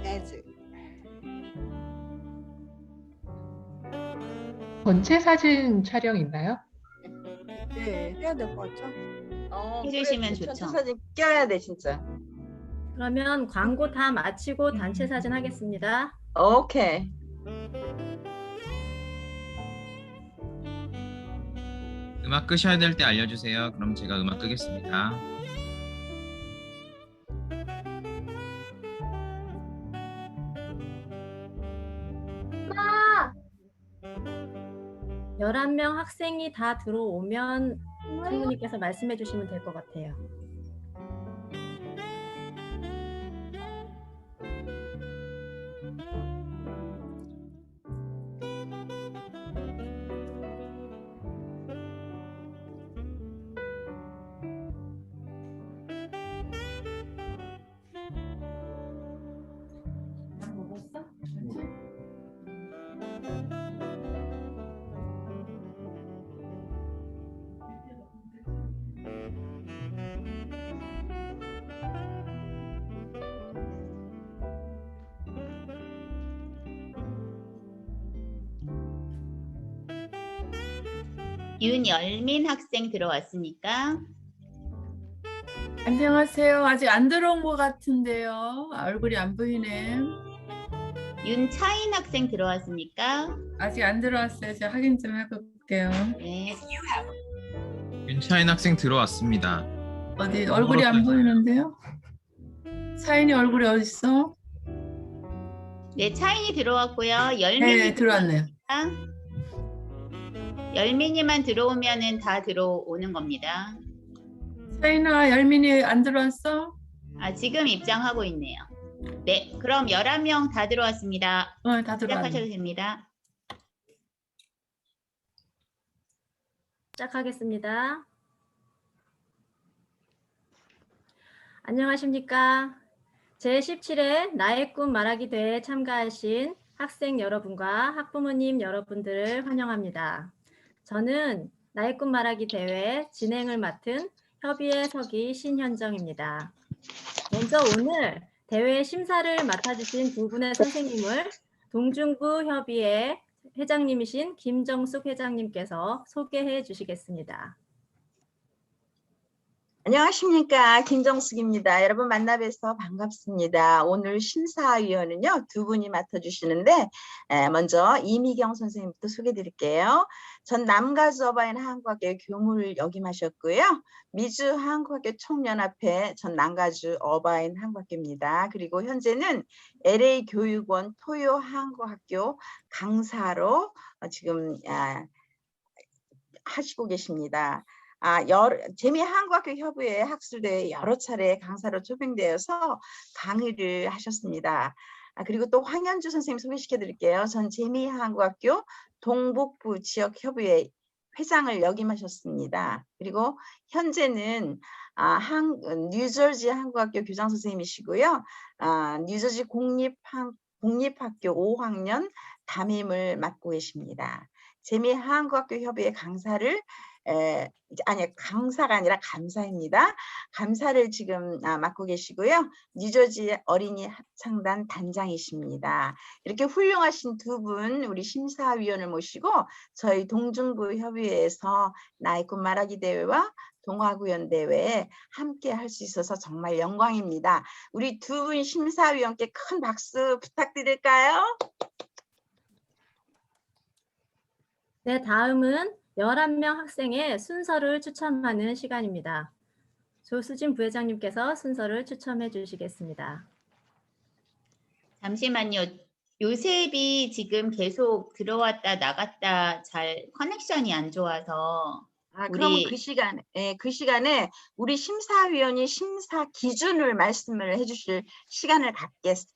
재즈. 전체 사진 촬영 있나요? 네, 해야 될 것 같죠? 해주시면 그래, 전체 좋죠. 사진 껴야 돼 진짜. 그러면 광고 다 마치고 단체 사진 하겠습니다. 오케이. 음악 끄셔야 될 때 알려주세요. 그럼 제가 음악 끄겠습니다. 엄마! 11명 학생이 다 들어오면 총무님께서 말씀해 주시면 될 것 같아요. 윤열민 학생 들어왔습니까? 안녕하세요. 아직 안 들어온 것 같은데요. 얼굴이 안 보이네. 윤차인 학생 들어왔습니까? 아직 안 들어왔어요. 제가 확인 좀 해볼게요. 네. 윤차인 학생 들어왔습니다. 어디 얼굴이 안 보이는데요? 차인이 얼굴이 어디 있어? 네, 차인이 들어왔고요. 네, 열민이 들어왔네요. 열민이만 들어오면은 다 들어오는 겁니다. 차인아, 열민이 안 들어왔어? 아, 지금 입장하고 있네요. 네, 그럼 11명 다 들어왔습니다. 다 들어왔네. 시작하셔도 됩니다. 시작하겠습니다. 안녕하십니까. 제17회 나의 꿈 말하기 대회에 참가하신 학생 여러분과 학부모님 여러분들을 환영합니다. 저는 나의 꿈 말하기 대회 진행을 맡은 협의회 서기 신현정입니다. 먼저 오늘 대회 심사를 맡아주신 두 분의 선생님을 동중부 협의회 회장님이신 김정숙 회장님께서 소개해 주시겠습니다. 안녕하십니까, 김정숙입니다. 여러분 만나 뵈서 반갑습니다. 오늘 심사위원은요, 두 분이 맡아주시는데 먼저 이미경 선생님부터 소개드릴게요. 전 남가주 어바인 한국학교 교무를 역임하셨고요. 미주 한국학교 총연합회 전 남가주 어바인 한국학교입니다. 그리고 현재는 LA 교육원 토요 한국학교 강사로 지금 하시고 계십니다. 재미한국학교 협의회 학술대회 여러 차례 강사로 초빙되어서 강의를 하셨습니다. 그리고 또 황현주 선생님 소개시켜 드릴게요. 전 재미한국학교 동북부 지역협의회 회장을 역임하셨습니다. 그리고 현재는 뉴저지 한국학교 교장 선생님이시고요. 뉴저지 공립학교 5학년 담임을 맡고 계십니다. 재미한국학교 협의회 강사를 강사가 아니라 감사입니다. 감사를 지금 맡고 계시고요. 뉴저지 어린이 합창단 단장이십니다. 이렇게 훌륭하신 두 분 우리 심사위원을 모시고 저희 동중부 협의회에서 나의 꿈 말하기 대회와 동아구연 대회에 함께 할 수 있어서 정말 영광입니다. 우리 두 분 심사위원께 큰 박수 부탁드릴까요? 네, 다음은 11명 학생의 순서를 추첨하는 시간입니다. 조수진 부회장님께서 순서를 추첨해 주시겠습니다. 잠시만요. 요셉이 지금 계속 들어왔다 나갔다 잘 커넥션이 안 좋아서 그럼 그 시간에 우리 심사위원이 심사 기준을 말씀을 해주실 시간을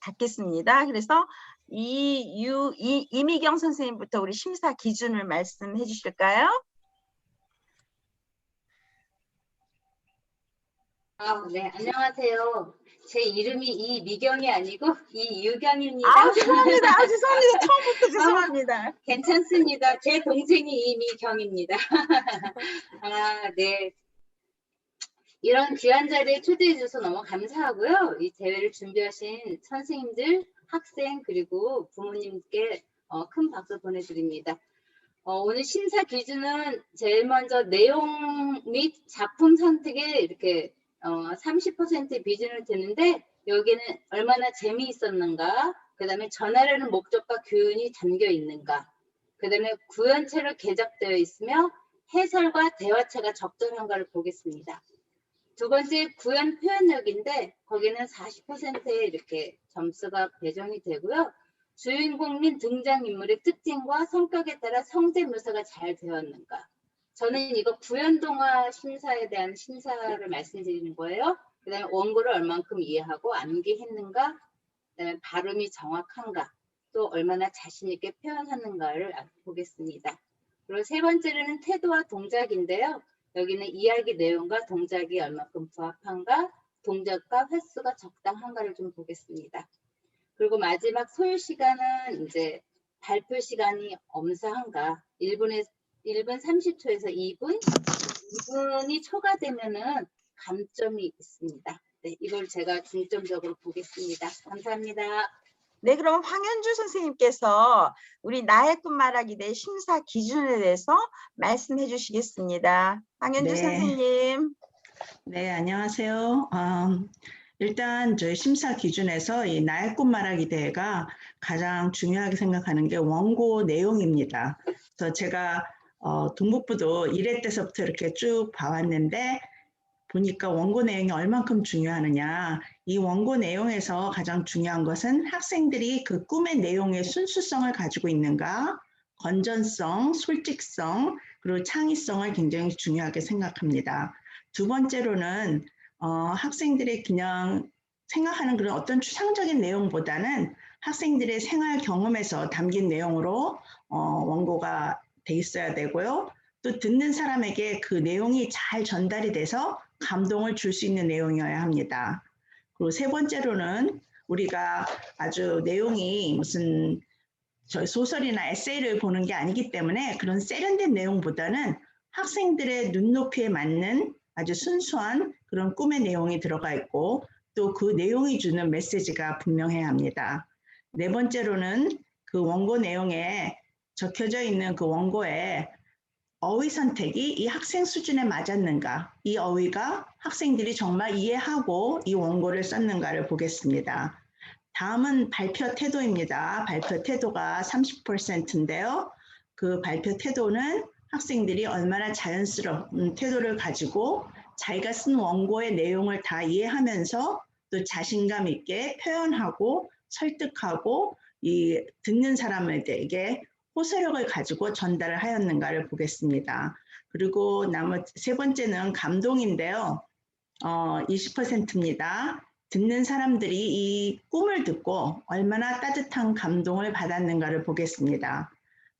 갖겠습니다. 그래서 이미경 선생님부터 우리 심사 기준을 말씀해 주실까요? 네, 안녕하세요. 제 이름이 이미경이 아니고 이유경입니다. 죄송합니다. 죄송합니다. 처음부터 죄송합니다. 괜찮습니다. 제 동생이 이미경입니다. 네. 이런 귀한 자리에 초대해 주셔서 너무 감사하고요. 이 대회를 준비하신 선생님들, 학생, 그리고 부모님께 큰 박수 보내드립니다. 오늘 심사 기준은 제일 먼저 내용 및 작품 선택에 이렇게 30%의 비중을 두는데, 여기는 얼마나 재미있었는가, 그 다음에 전하려는 목적과 교훈이 담겨 있는가, 그 다음에 구연체로 개작되어 있으며 해설과 대화체가 적절한가를 보겠습니다. 두 번째 구연 표현력인데, 거기는 40%에 이렇게 점수가 배정이 되고요. 주인공 및 등장인물의 특징과 성격에 따라 성대 묘사가 잘 되었는가. 저는 이거 구연동화 심사에 대한 심사를 말씀드리는 거예요. 그 다음에 원고를 얼만큼 이해하고 암기했는가, 그다음에 발음이 정확한가, 또 얼마나 자신 있게 표현하는가를 보겠습니다. 그리고 세 번째로는 태도와 동작인데요. 여기는 이야기 내용과 동작이 얼마큼 부합한가, 동작과 횟수가 적당한가를 좀 보겠습니다. 그리고 마지막 소요 시간은 이제 발표 시간이 엄사한가, 1분 30초에서 2분이 초과되면은 감점이 있습니다. 네, 이걸 제가 중점적으로 보겠습니다. 감사합니다. 네, 그럼 황현주 선생님께서 우리 나의 꿈 말하기 대 심사 기준에 대해서 말씀해 주시겠습니다. 황현주 네. 선생님. 네, 안녕하세요. 일단 저희 심사 기준에서 이 나의 꿈 말하기 대회가 가장 중요하게 생각하는 게 원고 내용입니다. 그래서 제가 동북부도 1회 때서부터 이렇게 쭉 봐왔는데, 보니까 원고 내용이 얼만큼 중요하느냐. 이 원고 내용에서 가장 중요한 것은 학생들이 그 꿈의 내용의 순수성을 가지고 있는가, 건전성, 솔직성, 그리고 창의성을 굉장히 중요하게 생각합니다. 두 번째로는 학생들이 그냥 생각하는 그런 어떤 추상적인 내용보다는 학생들의 생활 경험에서 담긴 내용으로 원고가 돼 있어야 되고요. 또 듣는 사람에게 그 내용이 잘 전달이 돼서 감동을 줄 수 있는 내용이어야 합니다. 그리고 세 번째로는 우리가 아주 내용이 무슨 소설이나 에세이를 보는 게 아니기 때문에 그런 세련된 내용보다는 학생들의 눈높이에 맞는 아주 순수한 그런 꿈의 내용이 들어가 있고, 또 그 내용이 주는 메시지가 분명해야 합니다. 네 번째로는 그 원고 내용에 적혀져 있는 그 원고에 어휘 선택이 이 학생 수준에 맞았는가, 이 어휘가 학생들이 정말 이해하고 이 원고를 썼는가를 보겠습니다. 다음은 발표 태도입니다. 발표 태도가 30%인데요. 그 발표 태도는 학생들이 얼마나 자연스러운 태도를 가지고 자기가 쓴 원고의 내용을 다 이해하면서 또 자신감 있게 표현하고 설득하고 이 듣는 사람에게 호소력을 가지고 전달을 하였는가를 보겠습니다. 그리고 세 번째는 감동인데요. 20%입니다. 듣는 사람들이 이 꿈을 듣고 얼마나 따뜻한 감동을 받았는가를 보겠습니다.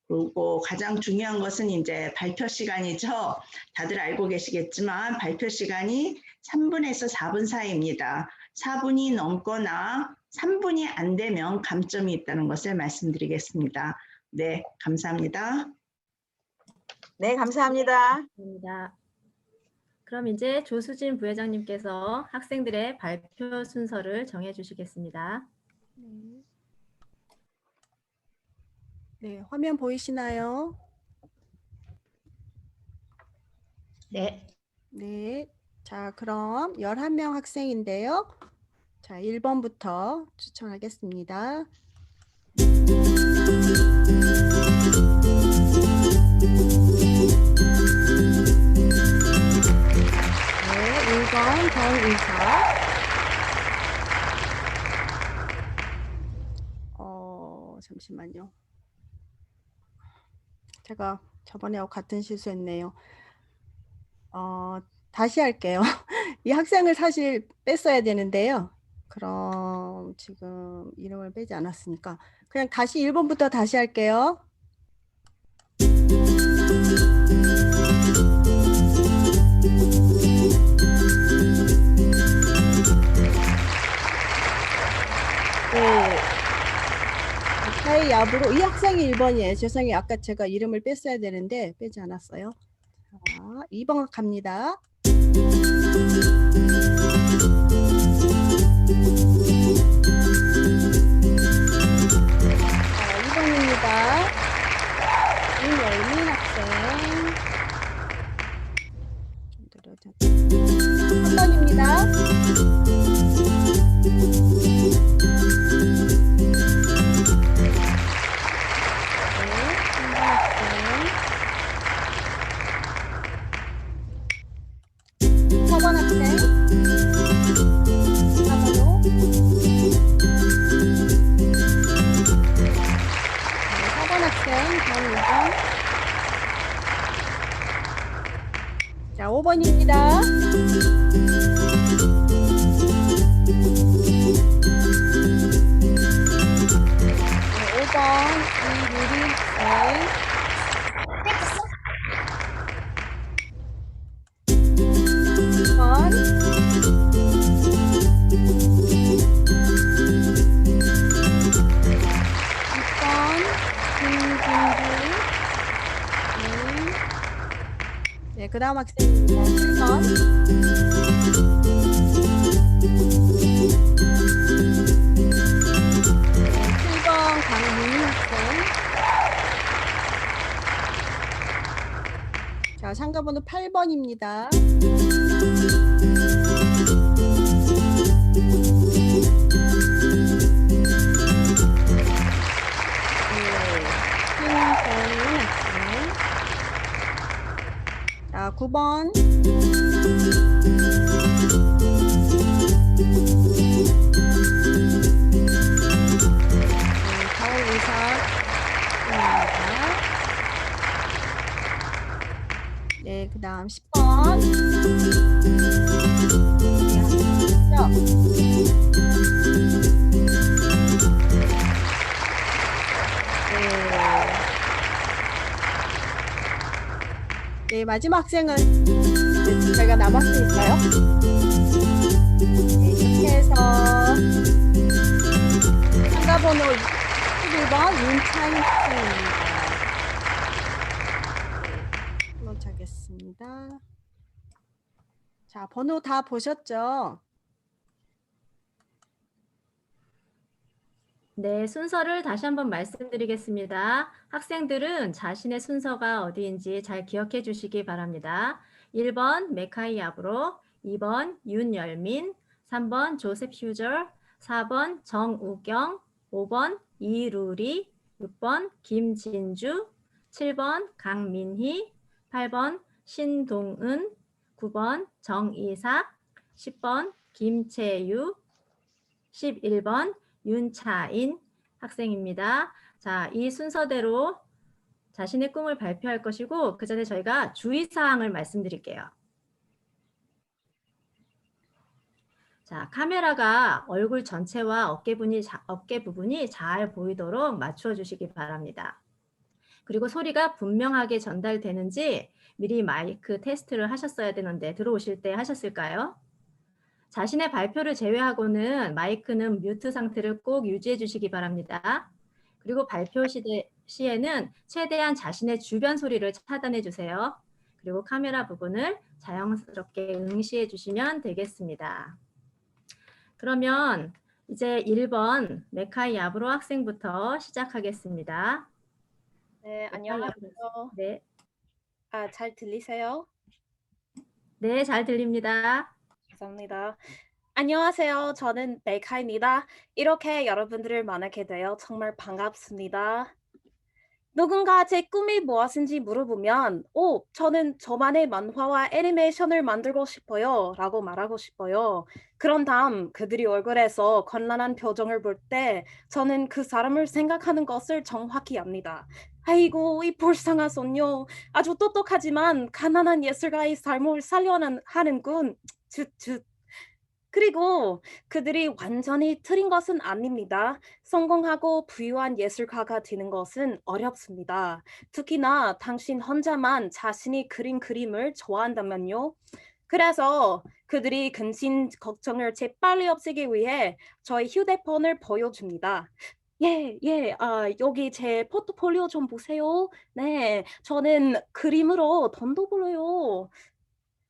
그리고 가장 중요한 것은 이제 발표 시간이죠. 다들 알고 계시겠지만 발표 시간이 3분에서 4분 사이입니다. 4분이 넘거나 3분이 안 되면 감점이 있다는 것을 말씀드리겠습니다. 네, 감사합니다. 네, 감사합니다. 감사합니다. 그럼 이제 조수진 부회장님께서 학생들의 발표 순서를 정해 주시겠습니다. 네, 화면 보이시나요? 네. 네. 자, 그럼 11명 학생인데요. 자, 1번부터 추천하겠습니다. 네, 1번 정의사. 잠시만요. 제가 저번에하고 같은 실수했네요. 다시 할게요. 이 학생을 사실 뺐어야 되는데요. 그럼 지금 이름을 빼지 않았으니까 그냥 다시 1번부터 다시 할게요. 네. 사이 야부로 이 학생이 1번이에요. 죄송해요. 아까 제가 이름을 뺐어야 되는데 빼지 않았어요. 자, 2번 갑니다. 자, 2번입니다. 윤열민 학생. 좀 느려졌다. 3번입니다. 학생. 4번 학생. 4번으로. 네, 4번 학생. 다음 2번. 자, 5번입니다. 네, 5번 이유리 학생. 6번. 6번 김진주. 네, 그 다음 학생입니다. 7번. 네, 7번 강민희 학생. 자, 참가번호 8번입니다. 김동훈 학생. 자, 9번. 겨울의사입니다. 네, 그 다음 10번. 네, 마지막 학생은 저희가 남았으니까요. 네, 이렇게 해서 참가번호 21번 윤차인 학생입니다. 네, 클로즈하겠습니다. 자, 번호 다 보셨죠? 네, 순서를 다시 한번 말씀드리겠습니다. 학생들은 자신의 순서가 어디인지 잘 기억해 주시기 바랍니다. 1번 메카이 아브로, 2번 윤열민, 3번 조셉 휴저, 4번 정우경, 5번 이루리, 6번 김진주, 7번 강민희, 8번 신동은, 9번 정이삭, 10번 김채유, 11번 윤차인 학생입니다. 자, 이 순서대로 자신의 꿈을 발표할 것이고 그 전에 저희가 주의사항을 말씀드릴게요. 자, 카메라가 얼굴 전체와 어깨 부분이 잘 보이도록 맞춰 주시기 바랍니다. 그리고 소리가 분명하게 전달되는지 미리 마이크 테스트를 하셨어야 되는데 들어오실 때 하셨을까요? 자신의 발표를 제외하고는 마이크는 뮤트 상태를 꼭 유지해 주시기 바랍니다. 그리고 발표 시에는 최대한 자신의 주변 소리를 차단해 주세요. 그리고 카메라 부분을 자연스럽게 응시해 주시면 되겠습니다. 그러면 이제 1번 메카이 아브로 학생부터 시작하겠습니다. 네, 안녕하세요. 네, 잘 들리세요? 네, 잘 들립니다. 감사합니다. 안녕하세요. 저는 메카입니다. 이렇게 여러분들을 만나게 되어 정말 반갑습니다. 누군가 제 꿈이 무엇인지 물어보면 저는 저만의 만화와 애니메이션을 만들고 싶어요 라고 말하고 싶어요. 그런 다음 그들이 얼굴에서 곤란한 표정을 볼 때 저는 그 사람을 생각하는 것을 정확히 압니다. 아이고, 이 불쌍한 소녀, 아주 똑똑하지만 가난한 예술가의 삶을 살려하는군. 쯧쯧. 그리고 그들이 완전히 틀린 것은 아닙니다. 성공하고 부유한 예술가가 되는 것은 어렵습니다. 특히나 당신 혼자만 자신이 그린 그림을 좋아한다면요. 그래서 그들이 근심 걱정을 재빨리 없애기 위해 저희 휴대폰을 보여줍니다. 여기 제 포트폴리오 좀 보세요. 네, 저는 그림으로 돈도 벌어요.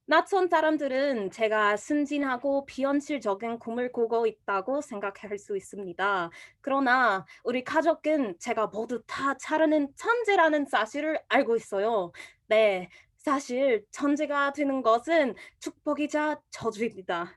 낯선 사람들은 제가 순진하고 비현실적인 꿈을 꾸고 있다고 생각할 수 있습니다. 그러나 우리 가족은 제가 모두 다 잘하는 천재라는 사실을 알고 있어요. 네, 사실 천재가 되는 것은 축복이자 저주입니다.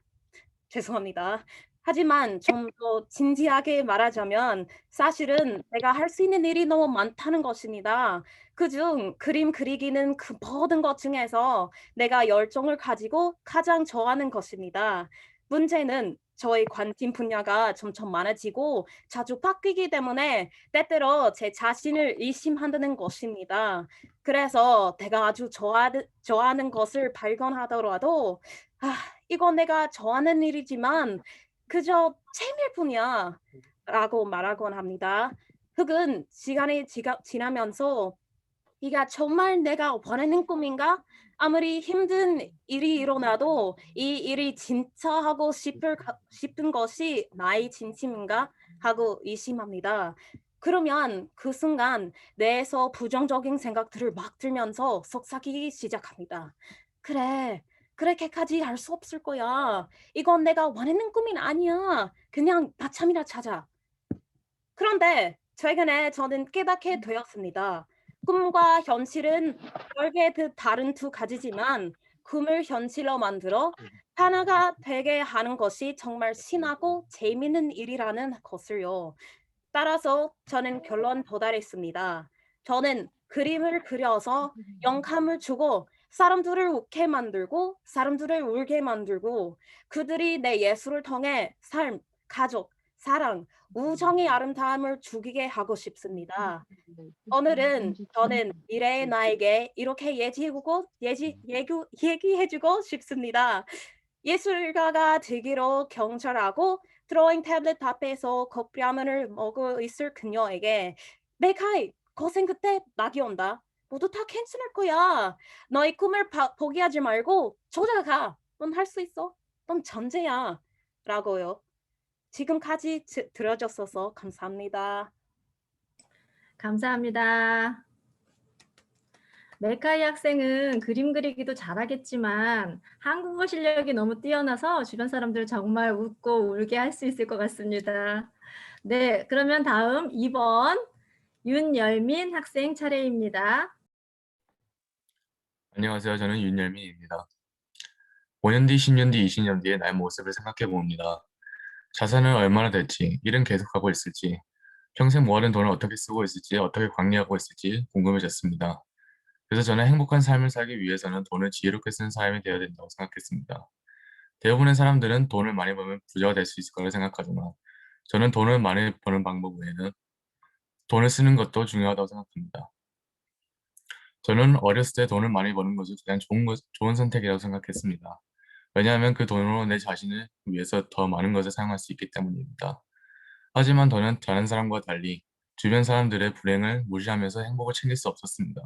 죄송합니다. 하지만 좀 더 진지하게 말하자면 사실은 내가 할 수 있는 일이 너무 많다는 것입니다. 그중 그림 그리기는 그 모든 것 중에서 내가 열정을 가지고 가장 좋아하는 것입니다. 문제는 저의 관심 분야가 점점 많아지고 자주 바뀌기 때문에 때때로 제 자신을 의심한다는 것입니다. 그래서 내가 아주 좋아하는 것을 발견하더라도 이건 내가 좋아하는 일이지만 그저 재미일 뿐이야 라고 말하곤 합니다. 혹은 시간이 지나면서 이가 정말 내가 원하는 꿈인가? 아무리 힘든 일이 일어나도 이 일이 진짜 하고 싶은 것이 나의 진심인가? 하고 의심합니다. 그러면 그 순간 뇌에서 부정적인 생각들을 막 들면서 속삭이기 시작합니다. 그래, 그렇게까지 할 수 없을 거야. 이건 내가 원하는 꿈이 아니야. 그냥 나참이나 찾아. 그런데 최근에 저는 깨닫게 되었습니다. 꿈과 현실은 별개 다른 두 가지지만 꿈을 현실로 만들어 하나가 되게 하는 것이 정말 신나고 재미있는 일이라는 것을요. 따라서 저는 결론 도달했습니다. 저는 그림을 그려서 영감을 주고 사람들을 웃게 만들고 사람들을 울게 만들고 그들이 내 예술을 통해 삶, 가족, 사랑, 우정의 아름다움을 죽이게 하고 싶습니다. 오늘은 저는 미래의 나에게 이렇게 얘기해주고 싶습니다. 예술가가 되기로 경찰하고 드로잉 태블릿 앞에서 컵라면을 먹고 있을 그녀에게 메카이, 고생 끝에 낙이 온다. 모두 다 괜찮을 거야. 너의 꿈을 포기하지 말고 조져가. 넌 할 수 있어. 넌 전제야. 라고요. 지금까지 들어줬어서 감사합니다. 감사합니다. 멜카이 학생은 그림 그리기도 잘하겠지만 한국어 실력이 너무 뛰어나서 주변 사람들 정말 웃고 울게 할 수 있을 것 같습니다. 네, 그러면 다음 2번 윤열민 학생 차례입니다. 안녕하세요. 저는 윤열민입니다. 5년 뒤, 10년 뒤, 20년 뒤의 나의 모습을 생각해 봅니다. 자산은 얼마나 될지, 일은 계속하고 있을지, 평생 모아둔 돈을 어떻게 쓰고 있을지, 어떻게 관리하고 있을지 궁금해졌습니다. 그래서 저는 행복한 삶을 살기 위해서는 돈을 지혜롭게 쓰는 사람이 되어야 된다고 생각했습니다. 대부분의 사람들은 돈을 많이 벌면 부자가 될 수 있을 거라 생각하지만 저는 돈을 많이 버는 방법 외에는 돈을 쓰는 것도 중요하다고 생각합니다. 저는 어렸을 때 돈을 많이 버는 것이 가장 좋은 선택이라고 생각했습니다. 왜냐하면 그 돈으로 내 자신을 위해서 더 많은 것을 사용할 수 있기 때문입니다. 하지만 저는 다른 사람과 달리 주변 사람들의 불행을 무시하면서 행복을 챙길 수 없었습니다.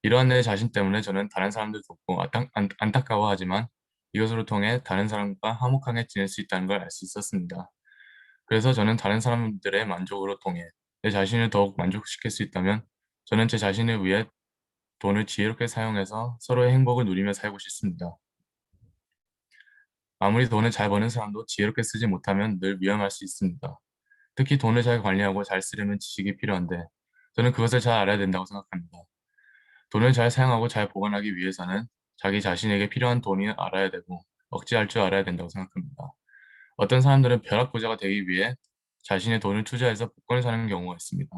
이러한 내 자신 때문에 저는 다른 사람들 돕고 안타까워하지만 이것으로 통해 다른 사람과 화목하게 지낼 수 있다는 걸 알 수 있었습니다. 그래서 저는 다른 사람들의 만족으로 통해 내 자신을 더욱 만족시킬 수 있다면 저는 제 자신을 위해 돈을 지혜롭게 사용해서 서로의 행복을 누리며 살고 싶습니다. 아무리 돈을 잘 버는 사람도 지혜롭게 쓰지 못하면 늘 위험할 수 있습니다. 특히 돈을 잘 관리하고 잘 쓰려면 지식이 필요한데 저는 그것을 잘 알아야 된다고 생각합니다. 돈을 잘 사용하고 잘 보관하기 위해서는 자기 자신에게 필요한 돈이 알아야 되고 억제할 줄 알아야 된다고 생각합니다. 어떤 사람들은 벼락부자가 되기 위해 자신의 돈을 투자해서 복권을 사는 경우가 있습니다.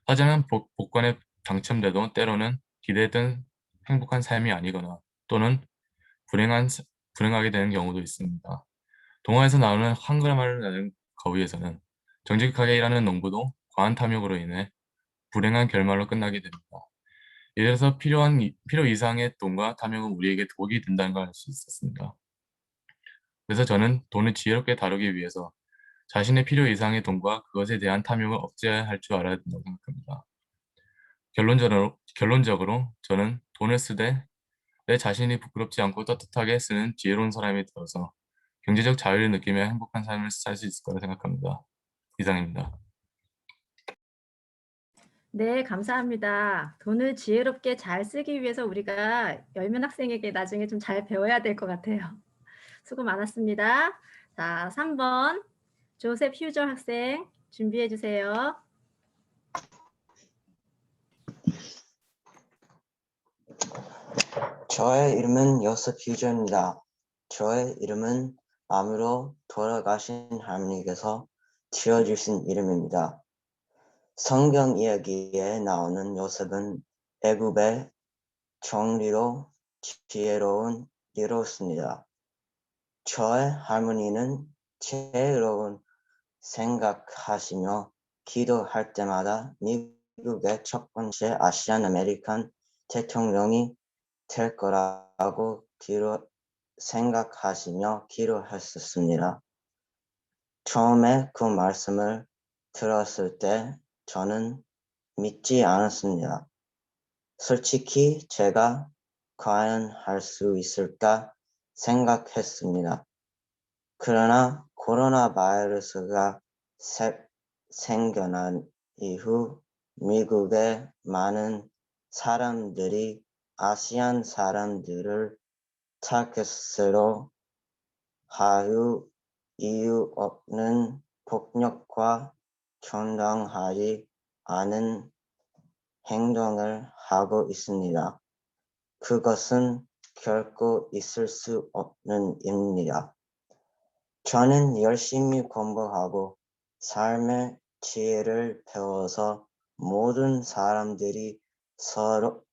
하지만 복권에 당첨돼도 때로는 기대했던 행복한 삶이 아니거나 또는 불행하게 되는 경우도 있습니다. 동화에서 나오는 한글말을 나는 거위에서는 정직하게 일하는 농부도 과한 탐욕으로 인해 불행한 결말로 끝나게 됩니다. 이래서 필요 이상의 돈과 탐욕은 우리에게 독이 된다는 걸 알 수 있었습니다. 그래서 저는 돈을 지혜롭게 다루기 위해서 자신의 필요 이상의 돈과 그것에 대한 탐욕을 억제할 줄 알아야 된다고 생각합니다. 결론적으로 저는 돈을 쓰되 내 자신이 부끄럽지 않고 떳떳하게 쓰는 지혜로운 사람이 되어서 경제적 자유를 느끼며 행복한 삶을 살 수 있을 거라 생각합니다. 이상입니다. 네, 감사합니다. 돈을 지혜롭게 잘 쓰기 위해서 우리가 열면 학생에게 나중에 좀 잘 배워야 될 것 같아요. 수고 많았습니다. 자, 3번 조셉 휴저 학생 준비해 주세요. 저의 이름은 요셉 휴저입니다. 저의 이름은 암으로 돌아가신 할머니께서 지어주신 이름입니다. 성경 이야기에 나오는 요셉은 애굽의 정리로 지혜로운 이로습니다. 저의 할머니는 지혜로운 생각하시며 기도할 때마다 미국의 첫 번째 아시안 아메리칸 대통령이 될 거라고 생각하시며 기도했었습니다. 처음에 그 말씀을 들었을 때 저는 믿지 않았습니다. 솔직히 제가 과연 할 수 있을까 생각했습니다. 그러나 코로나 바이러스가 생겨난 이후 미국의 많은 사람들이 아시안 사람들을 타겟으로 하여 이유 없는 폭력과 정당하지 않은 행동을 하고 있습니다. 그것은 결코 있을 수 없는 일입니다. 저는 열심히 공부하고 삶의 지혜를 배워서 모든 사람들이 서로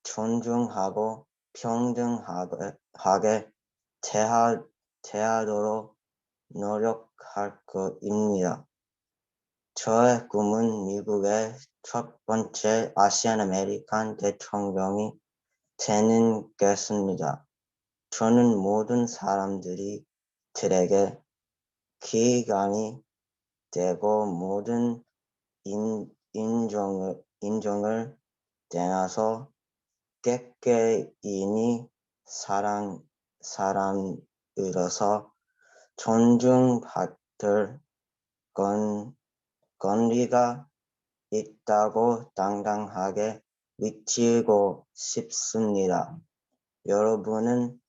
존중하고 평등하게 대하도록 노력할 것입니다. 저의 꿈은 미국의 첫 번째 아시안 아메리칸 대통령이 되는 것입니다. 저는 모든 사람들에게 기강이 되고 모든 인종을 떠나서 개개인이 사람으로서 존중받을 권리가 있다고 당당하게 외치고 싶습니다. 여러분은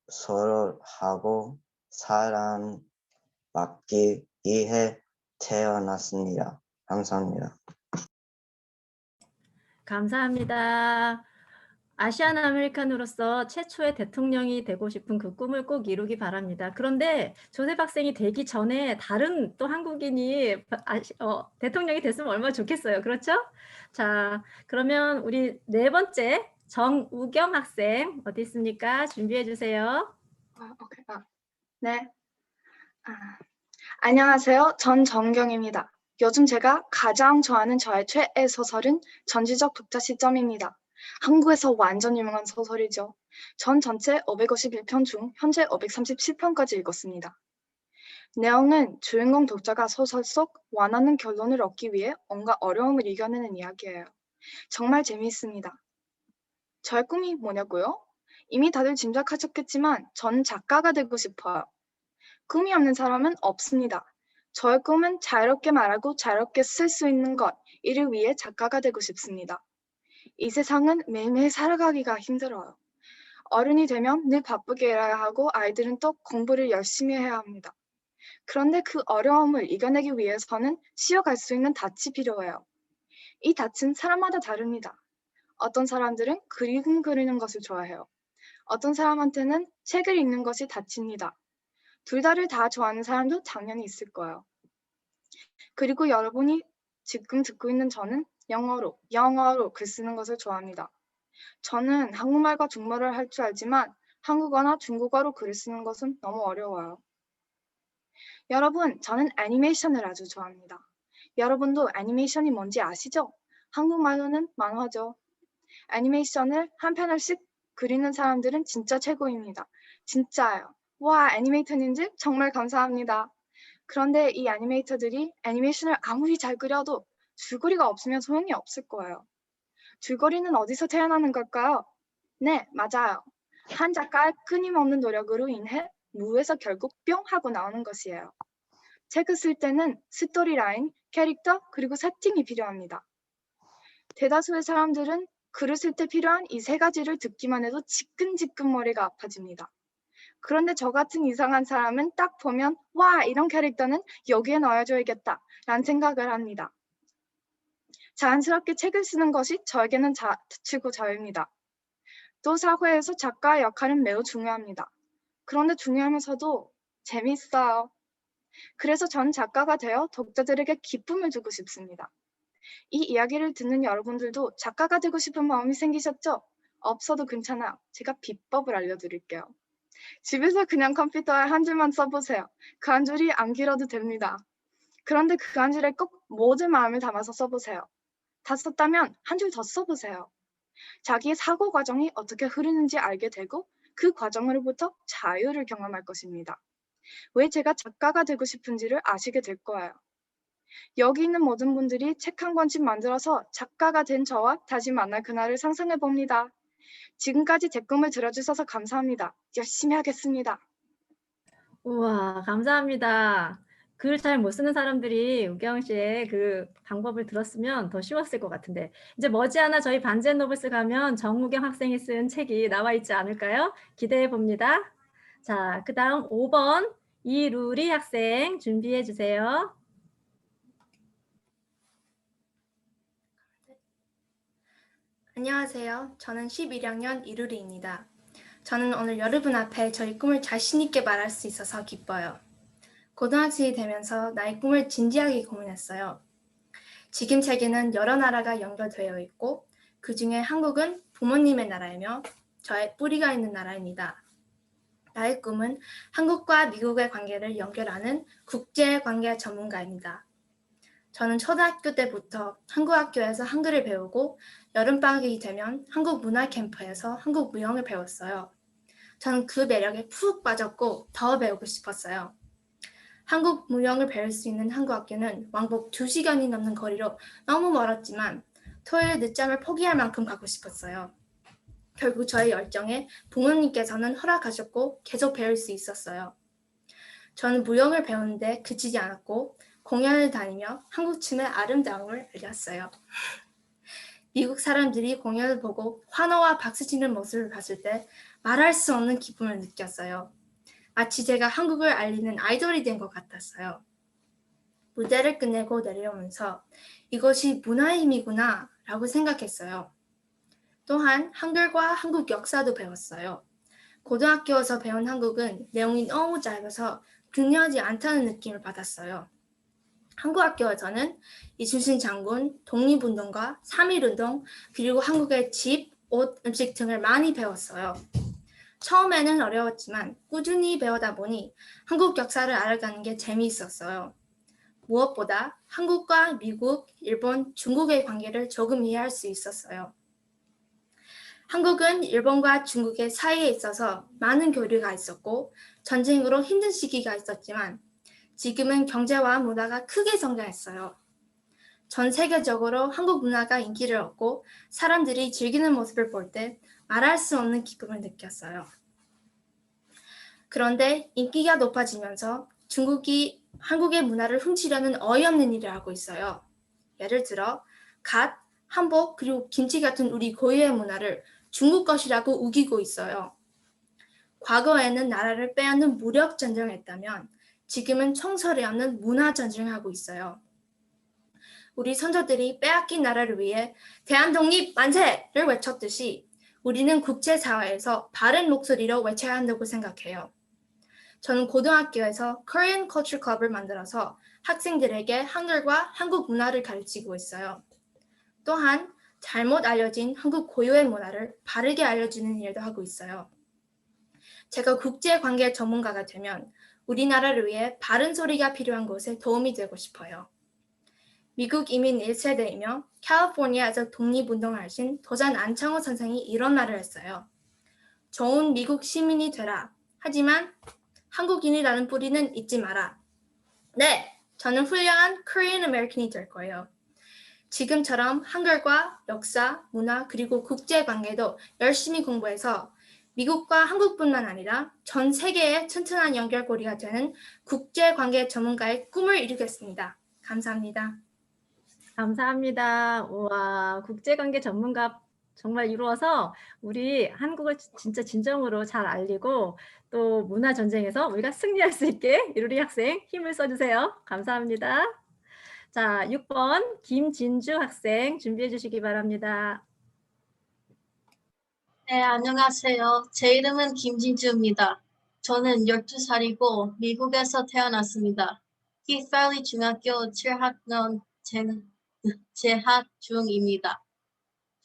서로하고 사랑받기 위해 태어났습니다. 감사합니다. 감사합니다. 아시안 아메리칸으로서 최초의 대통령이 되고 싶은 그 꿈을 꼭 이루기 바랍니다. 그런데 조셉 학생이 되기 전에 다른 또 한국인이 대통령이 됐으면 얼마나 좋겠어요. 그렇죠? 자, 그러면 우리 네 번째 정우경 학생 어디 있습니까? 준비해 주세요. 네. 안녕하세요. 전 정경입니다. 요즘 제가 가장 좋아하는 저의 최애 소설은 전지적 독자 시점입니다. 한국에서 완전 유명한 소설이죠. 전 전체 551편 중 현재 537편까지 읽었습니다. 내용은 주인공 독자가 소설 속 원하는 결론을 얻기 위해 온갖 어려움을 이겨내는 이야기예요. 정말 재미있습니다. 저의 꿈이 뭐냐고요? 이미 다들 짐작하셨겠지만 전 작가가 되고 싶어요. 꿈이 없는 사람은 없습니다. 저의 꿈은 자유롭게 말하고 자유롭게 쓸 수 있는 것, 이를 위해 작가가 되고 싶습니다. 이 세상은 매일매일 살아가기가 힘들어요. 어른이 되면 늘 바쁘게 일해야 하고 아이들은 또 공부를 열심히 해야 합니다. 그런데 그 어려움을 이겨내기 위해서는 쉬어갈 수 있는 닻이 필요해요. 이 닻은 사람마다 다릅니다. 어떤 사람들은 그림 그리는 것을 좋아해요. 어떤 사람한테는 책을 읽는 것이 닻입니다. 둘 다를 다 좋아하는 사람도 당연히 있을 거예요. 그리고 여러분이 지금 듣고 있는 저는 영어로 글 쓰는 것을 좋아합니다. 저는 한국말과 중국말을 할 줄 알지만 한국어나 중국어로 글을 쓰는 것은 너무 어려워요. 여러분, 저는 애니메이션을 아주 좋아합니다. 여러분도 애니메이션이 뭔지 아시죠? 한국말로는 만화죠. 애니메이션을 한 편씩 그리는 사람들은 진짜 최고입니다. 진짜예요. 와, 애니메이터님들 정말 감사합니다. 그런데 이 애니메이터들이 애니메이션을 아무리 잘 그려도 줄거리가 없으면 소용이 없을 거예요. 줄거리는 어디서 태어나는 걸까요? 네, 맞아요. 한 작가의 끊임없는 노력으로 인해 무에서 결국 뿅 하고 나오는 것이에요. 책을 쓸 때는 스토리 라인, 캐릭터, 그리고 세팅이 필요합니다. 대다수의 사람들은 글을 쓸 때 필요한 이 세 가지를 듣기만 해도 지끈지끈 머리가 아파집니다. 그런데 저 같은 이상한 사람은 딱 보면 와, 이런 캐릭터는 여기에 넣어줘야겠다 라는 생각을 합니다. 자연스럽게 책을 쓰는 것이 저에게는 지치고 자유입니다. 또 사회에서 작가의 역할은 매우 중요합니다. 그런데 중요하면서도 재미있어요. 그래서 전 작가가 되어 독자들에게 기쁨을 주고 싶습니다. 이 이야기를 듣는 여러분들도 작가가 되고 싶은 마음이 생기셨죠? 없어도 괜찮아요. 제가 비법을 알려드릴게요. 집에서 그냥 컴퓨터에 한 줄만 써보세요. 그 한 줄이 안 길어도 됩니다. 그런데 그 한 줄에 꼭 모든 마음을 담아서 써보세요. 다 썼다면 한 줄 더 써보세요. 자기의 사고 과정이 어떻게 흐르는지 알게 되고 그 과정으로부터 자유를 경험할 것입니다. 왜 제가 작가가 되고 싶은지를 아시게 될 거예요. 여기 있는 모든 분들이 책 한 권씩 만들어서 작가가 된 저와 다시 만날 그날을 상상해 봅니다. 지금까지 제 꿈을 들어주셔서 감사합니다. 열심히 하겠습니다. 우와, 감사합니다. 글 잘 못 쓰는 사람들이 우경 씨의 그 방법을 들었으면 더 쉬웠을 것 같은데 이제 머지않아 저희 반젠노블스 가면 정우경 학생이 쓴 책이 나와 있지 않을까요? 기대해 봅니다. 자, 그 다음 5번 이루리 학생 준비해 주세요. 안녕하세요. 저는 11학년 이루리입니다. 저는 오늘 여러분 앞에 저희 꿈을 자신 있게 말할 수 있어서 기뻐요. 고등학생이 되면서 나의 꿈을 진지하게 고민했어요. 지금 세계는 여러 나라가 연결되어 있고 그 중에 한국은 부모님의 나라이며 저의 뿌리가 있는 나라입니다. 나의 꿈은 한국과 미국의 관계를 연결하는 국제관계 전문가입니다. 저는 초등학교 때부터 한국 학교에서 한글을 배우고 여름방학이 되면 한국 문화 캠프에서 한국 무용을 배웠어요. 저는 그 매력에 푹 빠졌고 더 배우고 싶었어요. 한국 무용을 배울 수 있는 한국 학교는 왕복 2시간이 넘는 거리로 너무 멀었지만 토요일 늦잠을 포기할 만큼 가고 싶었어요. 결국 저의 열정에 부모님께서는 허락하셨고 계속 배울 수 있었어요. 저는 무용을 배우는데 그치지 않았고 공연을 다니며 한국 춤의 아름다움을 알렸어요. 미국 사람들이 공연을 보고 환호와 박수치는 모습을 봤을 때 말할 수 없는 기쁨을 느꼈어요. 마치 제가 한국을 알리는 아이돌이 된 것 같았어요. 무대를 끝내고 내려오면서 이것이 문화의 힘이구나 라고 생각했어요. 또한 한글과 한국 역사도 배웠어요. 고등학교에서 배운 한국은 내용이 너무 짧아서 중요하지 않다는 느낌을 받았어요. 한국 학교에서는 이순신 장군, 독립운동가, 3.1운동, 그리고 한국의 집, 옷, 음식 등을 많이 배웠어요. 처음에는 어려웠지만 꾸준히 배우다 보니 한국 역사를 알아가는 게 재미있었어요. 무엇보다 한국과 미국, 일본, 중국의 관계를 조금 이해할 수 있었어요. 한국은 일본과 중국의 사이에 있어서 많은 교류가 있었고 전쟁으로 힘든 시기가 있었지만 지금은 경제와 문화가 크게 성장했어요. 전 세계적으로 한국 문화가 인기를 얻고 사람들이 즐기는 모습을 볼 때 말할 수 없는 기쁨을 느꼈어요. 그런데 인기가 높아지면서 중국이 한국의 문화를 훔치려는 어이없는 일을 하고 있어요. 예를 들어 갓, 한복, 그리고 김치 같은 우리 고유의 문화를 중국 것이라고 우기고 있어요. 과거에는 나라를 빼앗는 무력 전쟁을 했다면 지금은 총설이 없는 문화 전쟁을 하고 있어요. 우리 선조들이 빼앗긴 나라를 위해 대한독립 만세를 외쳤듯이 우리는 국제사회에서 바른 목소리로 외쳐야 한다고 생각해요. 저는 고등학교에서 Korean Culture Club을 만들어서 학생들에게 한글과 한국 문화를 가르치고 있어요. 또한 잘못 알려진 한국 고유의 문화를 바르게 알려주는 일도 하고 있어요. 제가 국제관계 전문가가 되면 우리나라를 위해 바른 소리가 필요한 곳에 도움이 되고 싶어요. 미국 이민 1세대이며 캘리포니아에서 독립운동을 하신 도산 안창호 선생이 이런 말을 했어요. 좋은 미국 시민이 되라. 하지만 한국인이라는 뿌리는 잊지 마라. 네, 저는 훌륭한 Korean American이 될 거예요. 지금처럼 한글과 역사, 문화, 그리고 국제관계도 열심히 공부해서 미국과 한국뿐만 아니라 전 세계의 튼튼한 연결고리가 되는 국제관계 전문가의 꿈을 이루겠습니다. 감사합니다. 감사합니다. 우와, 국제관계 전문가 정말 이루어서 우리 한국을 진짜 진정으로 잘 알리고 또 문화 전쟁에서 우리가 승리할 수 있게 이루리 학생 힘을 써주세요. 감사합니다. 자, 6번 김진주 학생 준비해 주시기 바랍니다. 네, 안녕하세요. 제 이름은 김진주입니다. 저는 12살이고 미국에서 태어났습니다. 히팔리 중학교 7학년 재학 중입니다.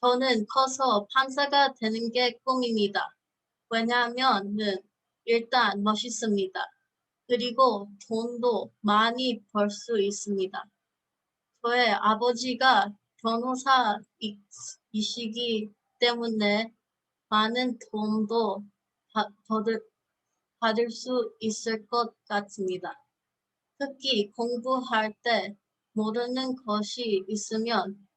저는 커서 판사가 되는 게 꿈입니다. 왜냐하면은 일단 멋있습니다. 그리고 돈도 많이 벌 수 있습니다. 저의 아버지가 변호사이시기 때문에 많은 도움도 받을 수 있을 것 같습니다. 특히 공부할 때 모르는 것이 있으면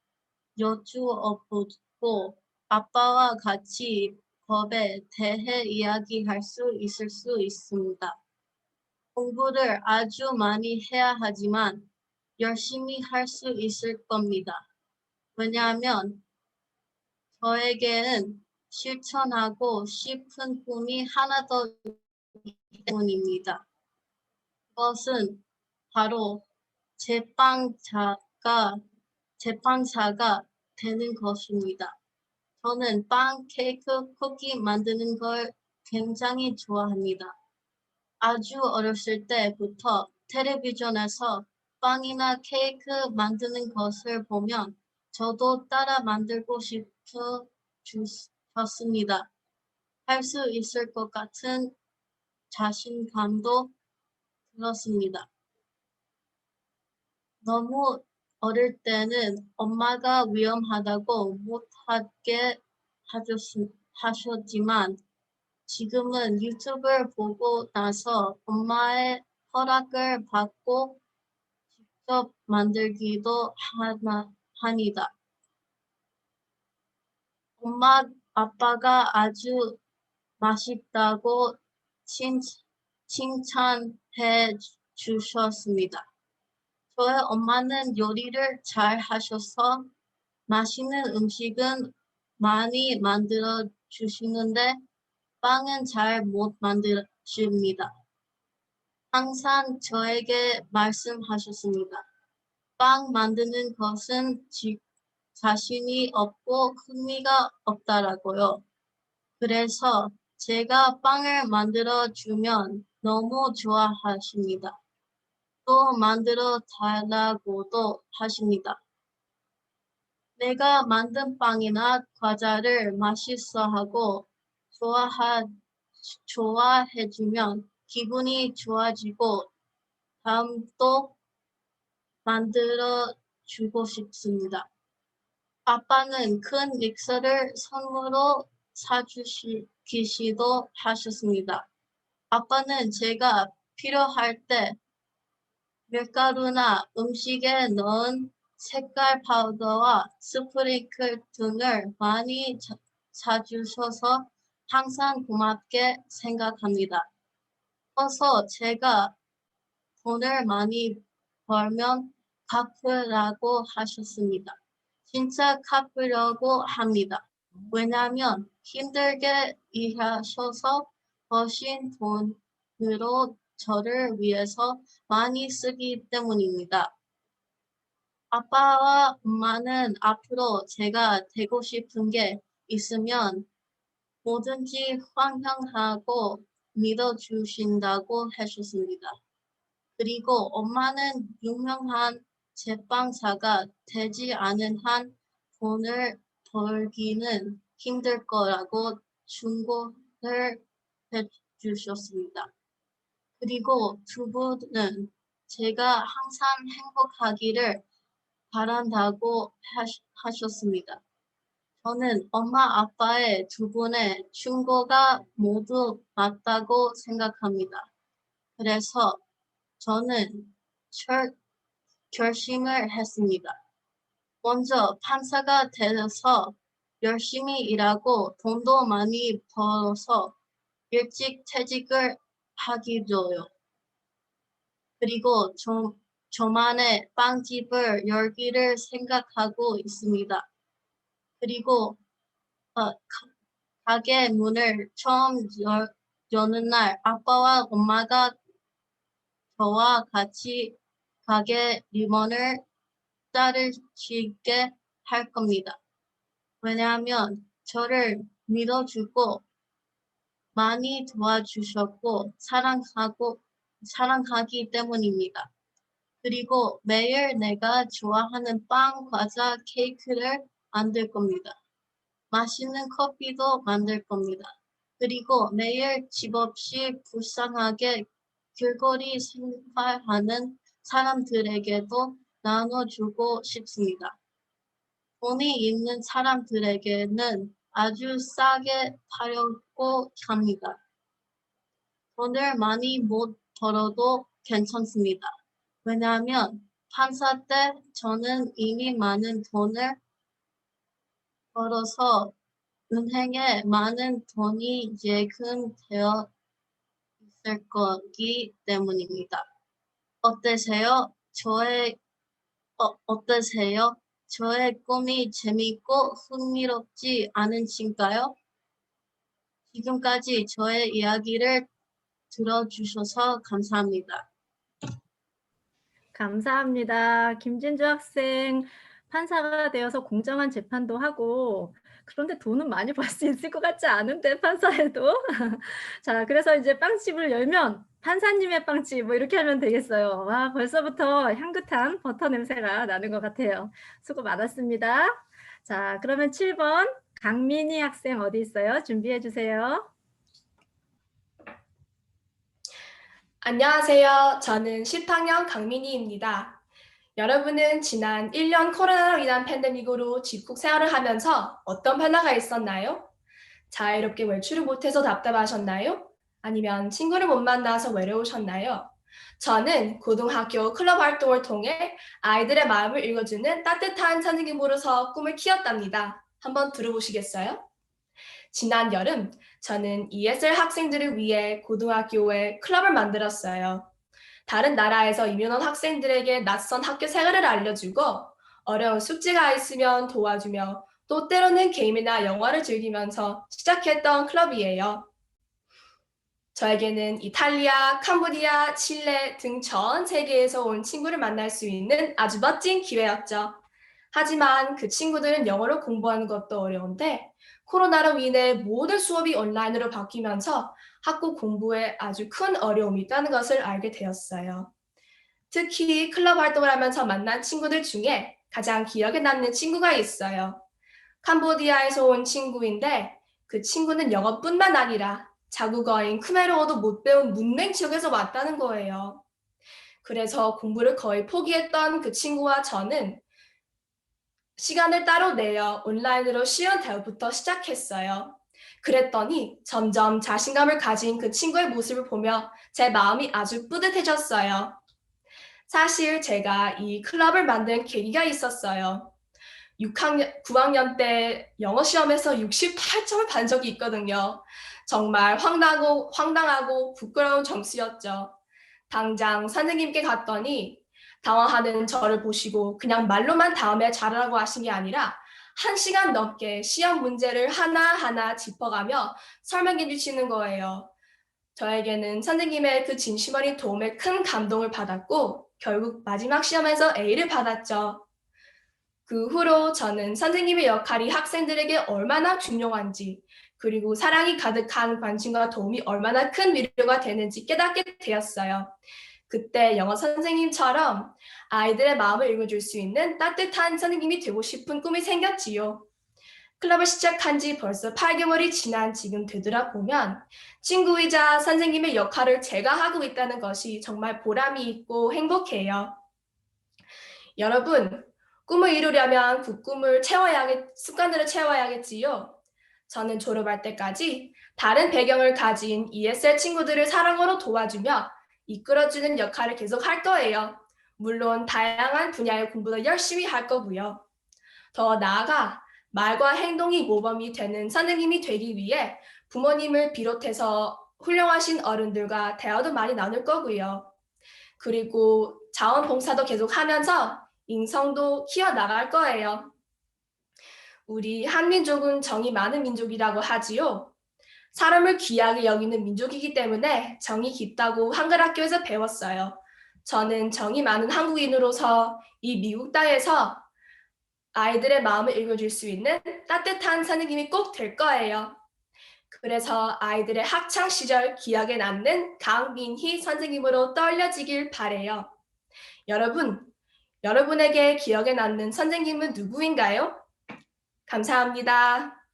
여쭈어보고 아빠와 같이 법에 대해 이야기할 수 있습니다. 공부를 아주 많이 해야 하지만 열심히 할 수 있을 겁니다. 왜냐하면 저에게는 실천하고 싶은 꿈이 하나 더 있기 때문입니다. 그것은 바로 재판사가 되는 것입니다. 저는 빵, 케이크, 쿠키 만드는 걸 굉장히 좋아합니다. 아주 어렸을 때부터 텔레비전에서 빵이나 케이크 만드는 것을 보면 저도 따라 만들고 싶었습니다. 할 수 있을 것 같은 자신감도 들었습니다. 너무 어릴 때는 엄마가 위험하다고 못하게 하셨지만 지금은 유튜브를 보고 나서 엄마의 허락을 받고 직접 만들기도 합니다. 엄마, 아빠가 아주 맛있다고 칭찬해 주셨습니다. 저의 엄마는 요리를 잘 하셔서 맛있는 음식은 많이 만들어 주시는데 빵은 잘 못 만드십니다. 항상 저에게 말씀하셨습니다. 빵 만드는 것은 자신이 없고 흥미가 없다라고요. 그래서 제가 빵을 만들어 주면 너무 좋아하십니다. 또 만들어 달라고도 하십니다. 내가 만든 빵이나 과자를 맛있어하고 좋아해주면 기분이 좋아지고 다음도 만들어 주고 싶습니다. 아빠는 큰 믹서를 선물로 사주시기도 하셨습니다. 아빠는 제가 필요할 때 밀가루나 음식에 넣은 색깔 파우더와 스프링클 등을 많이 사주셔서 항상 고맙게 생각합니다. 커서 제가 돈을 많이 벌면 갚으라고 하셨습니다. 진짜 갚으려고 합니다. 왜냐하면 힘들게 일하셔서 버신 돈으로 저를 위해서 많이 쓰기 때문입니다. 아빠와 엄마는 앞으로 제가 되고 싶은 게 있으면 뭐든지 환영하고 믿어주신다고 하셨습니다. 그리고 엄마는 유명한 제빵사가 되지 않은 한 돈을 벌기는 힘들 거라고 충고를 해주셨습니다. 그리고 두 분은 제가 항상 행복하기를 바란다고 하셨습니다. 저는 엄마 아빠의 두 분의 충고가 모두 맞다고 생각합니다. 그래서 저는 결심을 했습니다. 먼저 판사가 되어서 열심히 일하고 돈도 많이 벌어서 일찍 퇴직을 하기로요. 그리고 저만의 빵집을 열기를 생각하고 있습니다. 그리고 가게 문을 처음 여는 날 아빠와 엄마가 저와 같이 가게 리본을 자르시게 할 겁니다. 왜냐하면 저를 믿어주고 많이 도와주셨고 사랑하기 때문입니다. 그리고 매일 내가 좋아하는 빵, 과자, 케이크를 만들 겁니다. 맛있는 커피도 만들 겁니다. 그리고 매일 집 없이 불쌍하게 길거리 생활하는 사람들에게도 나눠주고 싶습니다. 돈이 있는 사람들에게는 아주 싸게 팔려고 합니다. 돈을 많이 못 벌어도 괜찮습니다. 왜냐하면 판사 때 저는 이미 많은 돈을 벌어서 은행에 많은 돈이 예금되어 있을 거기 때문입니다. 어떠세요? 어떠세요? 저의 꿈이 재미있고 흥미롭지 않으신가요? 지금까지 저의 이야기를 들어주셔서 감사합니다. 감사합니다. 김진주 학생, 판사가 되어서 공정한 재판도 하고, 그런데 돈은 많이 벌 수 있을 것 같지 않은데, 판사에도. 자, 그래서 이제 빵집을 열면 판사님의 빵집 뭐 이렇게 하면 되겠어요. 와, 벌써부터 향긋한 버터 냄새가 나는 것 같아요. 수고 많았습니다. 자, 그러면 7번 강민희 학생 어디 있어요? 준비해 주세요. 안녕하세요. 저는 10학년 강민희입니다. 여러분은 지난 1년 코로나로 인한 팬데믹으로 집콕 생활을 하면서 어떤 변화가 있었나요? 자유롭게 외출을 못해서 답답하셨나요? 아니면 친구를 못 만나서 외로우셨나요? 저는 고등학교 클럽 활동을 통해 아이들의 마음을 읽어주는 따뜻한 선생님으로서 꿈을 키웠답니다. 한번 들어보시겠어요? 지난 여름, 저는 ESL 학생들을 위해 고등학교에 클럽을 만들었어요. 다른 나라에서 이민 온 학생들에게 낯선 학교 생활을 알려주고 어려운 숙제가 있으면 도와주며 또 때로는 게임이나 영화를 즐기면서 시작했던 클럽이에요. 저에게는 이탈리아, 캄보디아, 칠레 등 전 세계에서 온 친구를 만날 수 있는 아주 멋진 기회였죠. 하지만 그 친구들은 영어를 공부하는 것도 어려운데 코로나로 인해 모든 수업이 온라인으로 바뀌면서 학교 공부에 아주 큰 어려움이 있다는 것을 알게 되었어요. 특히 클럽 활동을 하면서 만난 친구들 중에 가장 기억에 남는 친구가 있어요. 캄보디아에서 온 친구인데 그 친구는 영어뿐만 아니라 자국어인 크메르어도 못 배운 문맹 지역에서 왔다는 거예요. 그래서 공부를 거의 포기했던 그 친구와 저는 시간을 따로 내어 온라인으로 쉬운 대화부터 시작했어요. 그랬더니 점점 자신감을 가진 그 친구의 모습을 보며 제 마음이 아주 뿌듯해졌어요. 사실 제가 이 클럽을 만든 계기가 있었어요. 9학년 때 영어 시험에서 68점을 받은 적이 있거든요. 정말 황당하고 부끄러운 점수였죠. 당장 선생님께 갔더니 당황하는 저를 보시고 그냥 말로만 다음에 잘하라고 하신 게 아니라 1시간 넘게 시험 문제를 하나하나 짚어가며 설명해 주시는 거예요. 저에게는 선생님의 그 진심 어린 도움에 큰 감동을 받았고 결국 마지막 시험에서 A를 받았죠. 그 후로 저는 선생님의 역할이 학생들에게 얼마나 중요한지 그리고 사랑이 가득한 관심과 도움이 얼마나 큰 위로가 되는지 깨닫게 되었어요. 그때 영어 선생님처럼 아이들의 마음을 읽어줄 수 있는 따뜻한 선생님이 되고 싶은 꿈이 생겼지요. 클럽을 시작한 지 벌써 8개월이 지난 지금 되돌아보면 친구이자 선생님의 역할을 제가 하고 있다는 것이 정말 보람이 있고 행복해요. 여러분, 꿈을 이루려면 그 꿈을 습관들을 채워야겠지요. 저는 졸업할 때까지 다른 배경을 가진 ESL 친구들을 사랑으로 도와주며 이끌어주는 역할을 계속 할 거예요. 물론 다양한 분야의 공부도 열심히 할 거고요. 더 나아가 말과 행동이 모범이 되는 선생님이 되기 위해 부모님을 비롯해서 훌륭하신 어른들과 대화도 많이 나눌 거고요. 그리고 자원봉사도 계속하면서 인성도 키워나갈 거예요. 우리 한민족은 정이 많은 민족이라고 하지요. 사람을 귀하게 여기는 민족이기 때문에 정이 깊다고 한글 학교에서 배웠어요. 저는 정이 많은 한국인으로서 이 미국 땅에서 아이들의 마음을 읽어줄 수 있는 따뜻한 선생님이 꼭 될 거예요. 그래서 아이들의 학창 시절 기억에 남는 강민희 선생님으로 떠올려지길 바래요. 여러분에게 기억에 남는 선생님은 누구인가요? 감사합니다.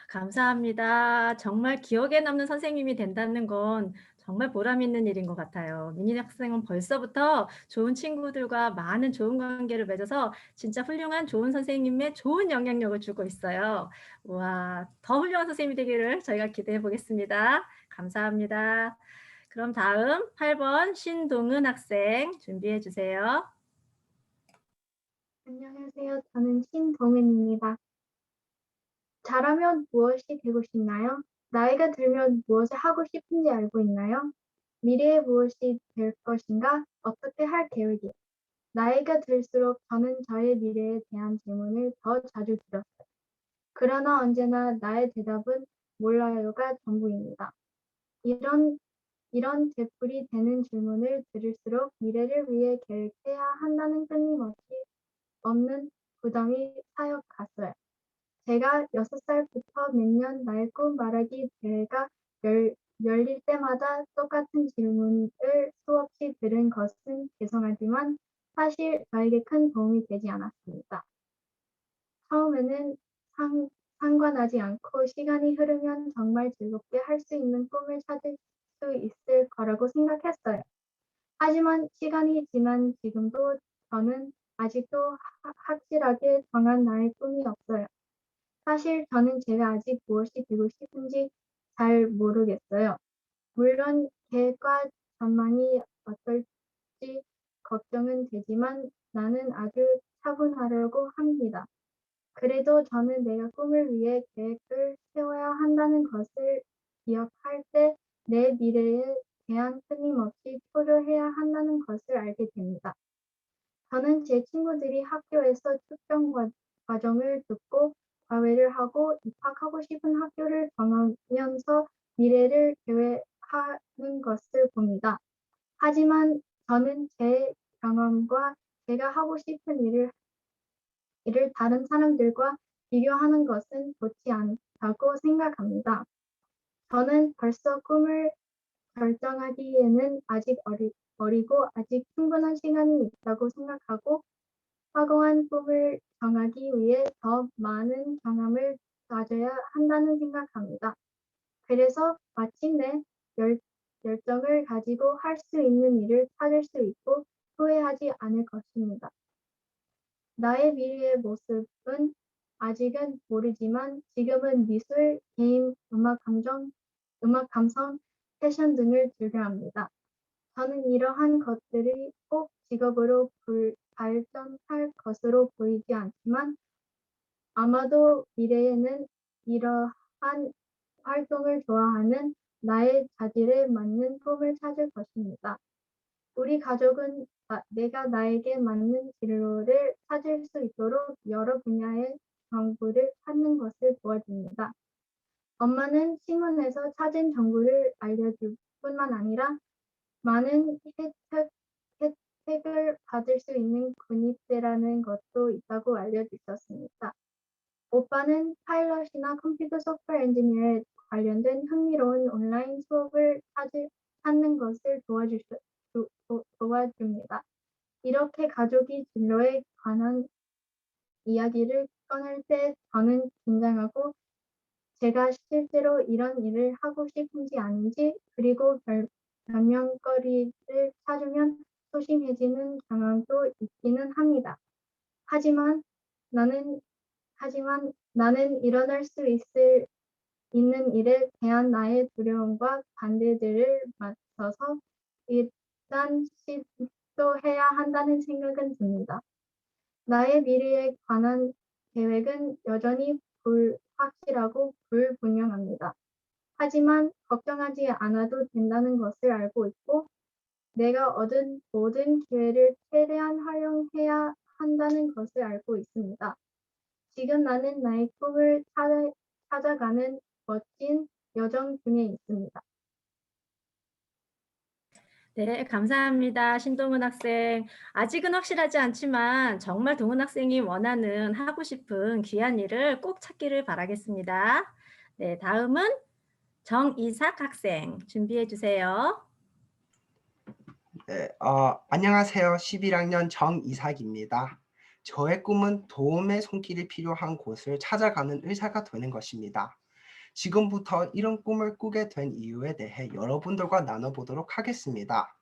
감사합니다. 정말 기억에 남는 선생님이 된다는 건 정말 보람 있는 일인 것 같아요. 민희 학생은 벌써부터 좋은 친구들과 많은 좋은 관계를 맺어서 진짜 훌륭한 좋은 선생님의 좋은 영향력을 주고 있어요. 와, 더 훌륭한 선생님이 되기를 저희가 기대해 보겠습니다. 감사합니다. 그럼 다음 8번 신동은 학생 준비해 주세요. 안녕하세요. 저는 신동은입니다. 자라면 무엇이 되고 싶나요? 나이가 들면 무엇을 하고 싶은지 알고 있나요? 미래에 무엇이 될 것인가? 어떻게 할 계획이에요? 나이가 들수록 저는 저의 미래에 대한 질문을 더 자주 들었어요. 그러나 언제나 나의 대답은 몰라요가 전부입니다. 이런 되풀이 되는 질문을 들을수록 미래를 위해 계획해야 한다는 끊임없이 없는 부담이 쌓여갔어요. 제가 6살부터 매년 나의 꿈 말하기 대회가 열릴 때마다 똑같은 질문을 수없이 들은 것은 죄송하지만 사실 저에게 큰 도움이 되지 않았습니다. 처음에는 상관하지 않고 시간이 흐르면 정말 즐겁게 할 수 있는 꿈을 찾을 수 있을 거라고 생각했어요. 하지만 시간이 지난 지금도 저는 아직도 확실하게 정한 나의 꿈이 없어요. 사실 저는 제가 아직 무엇이 되고 싶은지 잘 모르겠어요. 물론 계획과 전망이 어떨지 걱정은 되지만 나는 아주 차분하려고 합니다. 그래도 저는 내가 꿈을 위해 계획을 세워야 한다는 것을 기억할 때 내 미래에 대한 끊임없이 초조해야 한다는 것을 알게 됩니다. 저는 제 친구들이 학교에서 측정 과정을 듣고 과외를 하고 입학하고 싶은 학교를 정하면서 미래를 계획하는 것을 봅니다. 하지만 저는 제 경험과 제가 하고 싶은 일을 다른 사람들과 비교하는 것은 좋지 않다고 생각합니다. 저는 벌써 꿈을 결정하기에는 아직 어리고 아직 충분한 시간이 있다고 생각하고 확고한 꿈을 정하기 위해 더 많은 경험을 가져야 한다는 생각합니다. 그래서 마침내 열정을 가지고 할 수 있는 일을 찾을 수 있고 후회하지 않을 것입니다. 나의 미래의 모습은 아직은 모르지만 지금은 미술, 게임, 음악 감성, 패션 등을 즐겨합니다. 저는 이러한 것들이 꼭 직업으로 발전할 것으로 보이지 않지만 아마도 미래에는 이러한 활동을 좋아하는 나의 자질에 맞는 꿈을 찾을 것입니다. 우리 가족은 내가 나에게 맞는 진로를 찾을 수 있도록 여러 분야의 정보를 찾는 것을 도와줍니다. 엄마는 신문에서 찾은 정보를 알려줄 뿐만 아니라 많은 혜택을 받을 수 있는 군입대라는 것도 있다고 알려주셨습니다. 오빠는 파일럿이나 컴퓨터 소프트웨어 엔지니어에 관련된 흥미로운 온라인 수업을 찾는 것을 도와줍니다. 이렇게 가족이 진로에 관한 이야기를 꺼낼 때 저는 긴장하고 제가 실제로 이런 일을 하고 싶은지 아닌지 그리고 변명거리를 찾으면 소심해지는 경향도 있기는 합니다. 하지만 나는 일어날 수 있는 일에 대한 나의 두려움과 반대들을 맞춰서 일단 시도해야 한다는 생각은 듭니다. 나의 미래에 관한 계획은 여전히 불확실하고 불분명합니다. 하지만 걱정하지 않아도 된다는 것을 알고 있고 내가 얻은 모든 기회를 최대한 활용해야 한다는 것을 알고 있습니다. 지금 나는 나의 꿈을 찾아가는 멋진 여정 중에 있습니다. 네, 감사합니다. 신동은 학생. 아직은 확실하지 않지만 정말 동은 학생이 원하는 하고 싶은 귀한 일을 꼭 찾기를 바라겠습니다. 네, 다음은 정이삭 학생 준비해 주세요. 네, 안녕하세요. 11학년 정이삭입니다. 저의 꿈은 도움의 손길이 필요한 곳을 찾아가는 의사가 되는 것입니다. 지금부터 이런 꿈을 꾸게 된 이유에 대해 여러분들과 나눠보도록 하겠습니다.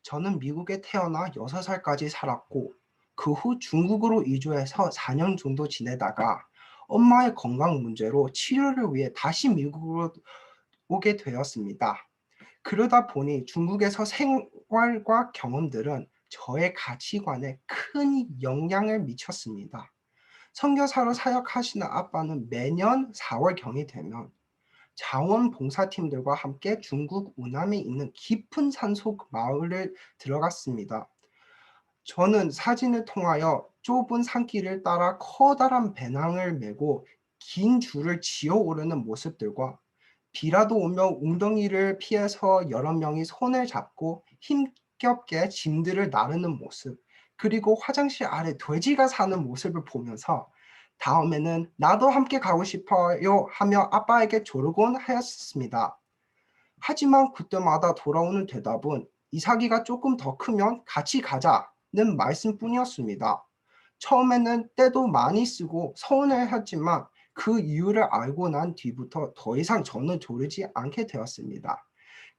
저는 미국에 태어나 6살까지 살았고 그 후 중국으로 이주해서 4년 정도 지내다가 엄마의 건강 문제로 치료를 위해 다시 미국으로 오게 되었습니다. 그러다 보니 중국에서 생활과 경험들은 저의 가치관에 큰 영향을 미쳤습니다. 선교사로 사역하시는 아빠는 매년 4월경이 되면 자원봉사팀들과 함께 중국 우남에 있는 깊은 산속 마을을 들어갔습니다. 저는 사진을 통하여 좁은 산길을 따라 커다란 배낭을 메고 긴 줄을 지어 오르는 모습들과 비라도 오며 웅덩이를 피해서 여러 명이 손을 잡고 힘겹게 짐들을 나르는 모습, 그리고 화장실 아래 돼지가 사는 모습을 보면서 다음에는 나도 함께 가고 싶어요 하며 아빠에게 조르곤 하였습니다. 하지만 그때마다 돌아오는 대답은 이삭이가 조금 더 크면 같이 가자는 말씀뿐이었습니다. 처음에는 때도 많이 쓰고 서운해했지만 그 이유를 알고 난 뒤부터 더 이상 저는 조르지 않게 되었습니다.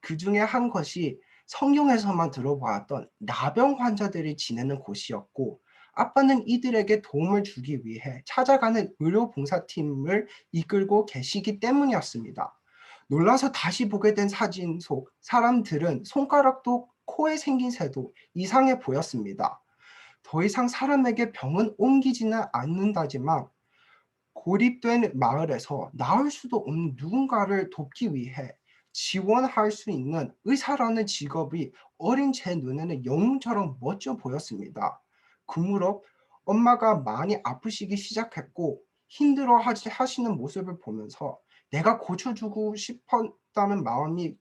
그 중에 한 것이 성경에서만 들어보았던 나병 환자들이 지내는 곳이었고 아빠는 이들에게 도움을 주기 위해 찾아가는 의료봉사팀을 이끌고 계시기 때문이었습니다. 놀라서 다시 보게 된 사진 속 사람들은 손가락도 코에 생긴 새도 이상해 보였습니다. 더 이상 사람에게 병은 옮기지는 않는다지만 고립된 마을에서 나을 수도 없는 누군가를 돕기 위해 지원할 수 있는 의사라는 직업이 어린 제 눈에는 영웅처럼 멋져 보였습니다. 그 무렵 엄마가 많이 아프시기 시작했고 힘들어 하시는 모습을 보면서 내가 고쳐주고 싶었다는 마음이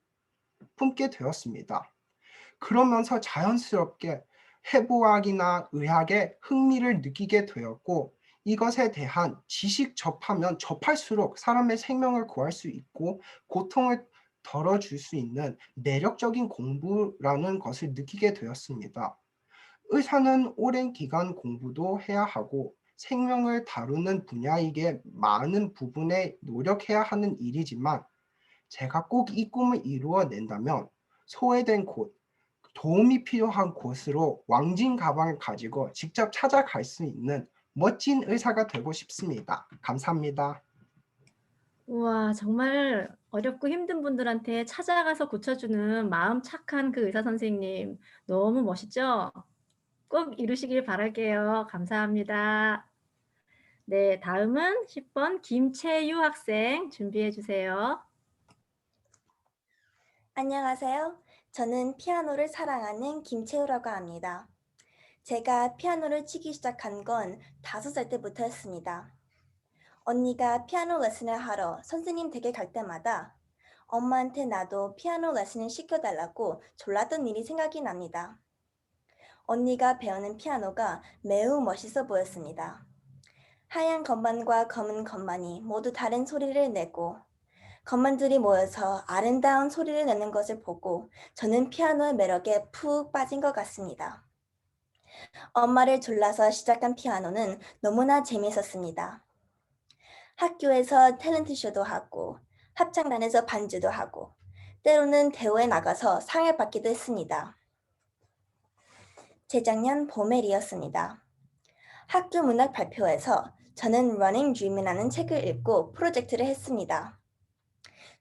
품게 되었습니다. 그러면서 자연스럽게 해부학이나 의학에 흥미를 느끼게 되었고 이것에 대한 지식 접하면 접할수록 사람의 생명을 구할 수 있고 고통을 덜어줄 수 있는 매력적인 공부라는 것을 느끼게 되었습니다. 의사는 오랜 기간 공부도 해야 하고 생명을 다루는 분야이기에 많은 부분에 노력해야 하는 일이지만 제가 꼭 이 꿈을 이루어낸다면 소외된 곳, 도움이 필요한 곳으로 왕진 가방을 가지고 직접 찾아갈 수 있는 멋진 의사가 되고 싶습니다. 감사합니다. 우와, 정말 어렵고 힘든 분들한테 찾아가서 고쳐주는 마음 착한 그 의사 선생님 너무 멋있죠? 꼭 이루시길 바랄게요. 감사합니다. 네, 다음은 10번 김채유 학생 준비해 주세요. 안녕하세요. 저는 피아노를 사랑하는 김채우라고 합니다. 제가 피아노를 치기 시작한 건 5살 때부터였습니다. 언니가 피아노 레슨을 하러 선생님 댁에 갈 때마다 엄마한테 나도 피아노 레슨을 시켜달라고 졸랐던 일이 생각이 납니다. 언니가 배우는 피아노가 매우 멋있어 보였습니다. 하얀 건반과 검은 건반이 모두 다른 소리를 내고 건반들이 모여서 아름다운 소리를 내는 것을 보고 저는 피아노의 매력에 푹 빠진 것 같습니다. 엄마를 졸라서 시작한 피아노는 너무나 재미있었습니다. 학교에서 탤런트쇼도 하고 합창단에서 반주도 하고 때로는 대회에 나가서 상을 받기도 했습니다. 재작년 봄의 일이었습니다. 학교 문학 발표회에서 저는 Running Dream이라는 책을 읽고 프로젝트를 했습니다.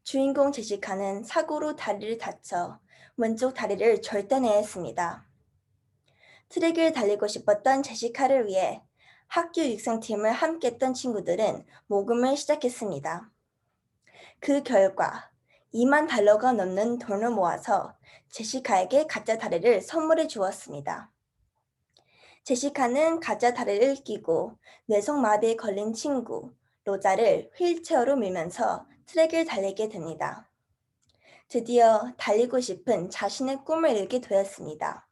주인공 제시카는 사고로 다리를 다쳐 왼쪽 다리를 절단해야 했습니다. 트랙을 달리고 싶었던 제시카를 위해 학교 육상팀을 함께 했던 친구들은 모금을 시작했습니다. 그 결과 $2만 넘는 돈을 모아서 제시카에게 가짜 다리를 선물해 주었습니다. 제시카는 가짜 다리를 끼고 뇌성마비에 걸린 친구 로자를 휠체어로 밀면서 트랙을 달리게 됩니다. 드디어 달리고 싶은 자신의 꿈을 이루게 되었습니다.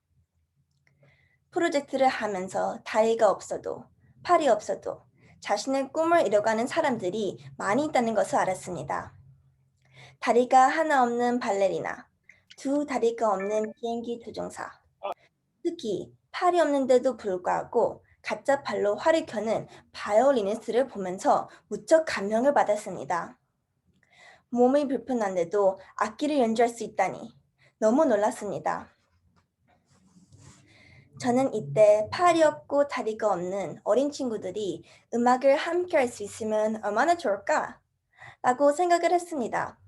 프로젝트를 하면서 다리가 없어도 팔이 없어도 자신의 꿈을 이뤄가는 사람들이 많이 있다는 것을 알았습니다. 다리가 하나 없는 발레리나, 두 다리가 없는 비행기 조종사, 특히 팔이 없는데도 불구하고 가짜 팔로 활을 켜는 바이올리니스트를 보면서 무척 감명을 받았습니다. 몸이 불편한데도 악기를 연주할 수 있다니 너무 놀랐습니다. 저는 이때 팔이 없고 다리가 없는 어린 친구들이 음악을 함께 할 수 있으면 얼마나 좋을까? 라고 생각을 했습니다.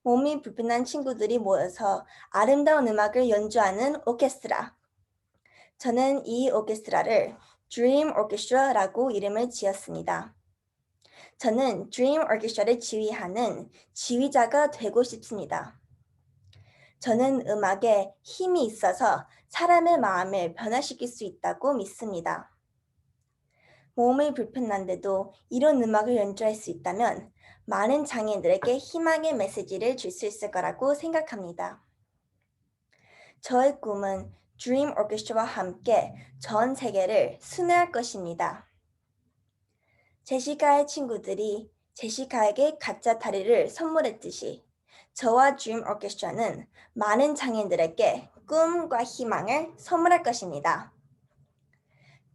몸이 불편한 친구들이 모여서 아름다운 음악을 연주하는 오케스트라. 저는 이 오케스트라를 Dream Orchestra라고 이름을 지었습니다. 저는 Dream Orchestra를 지휘하는 지휘자가 되고 싶습니다. 저는 음악에 힘이 있어서 사람의 마음을 변화시킬 수 있다고 믿습니다. 몸이 불편한데도 이런 음악을 연주할 수 있다면 많은 장애인들에게 희망의 메시지를 줄 수 있을 거라고 생각합니다. 저의 꿈은 Dream Orchestra와 함께 전 세계를 순회할 것입니다. 제시카의 친구들이 제시카에게 가짜 다리를 선물했듯이 저와 Dream Orchestra는 많은 장애인들에게 꿈과 희망을 선물할 것입니다.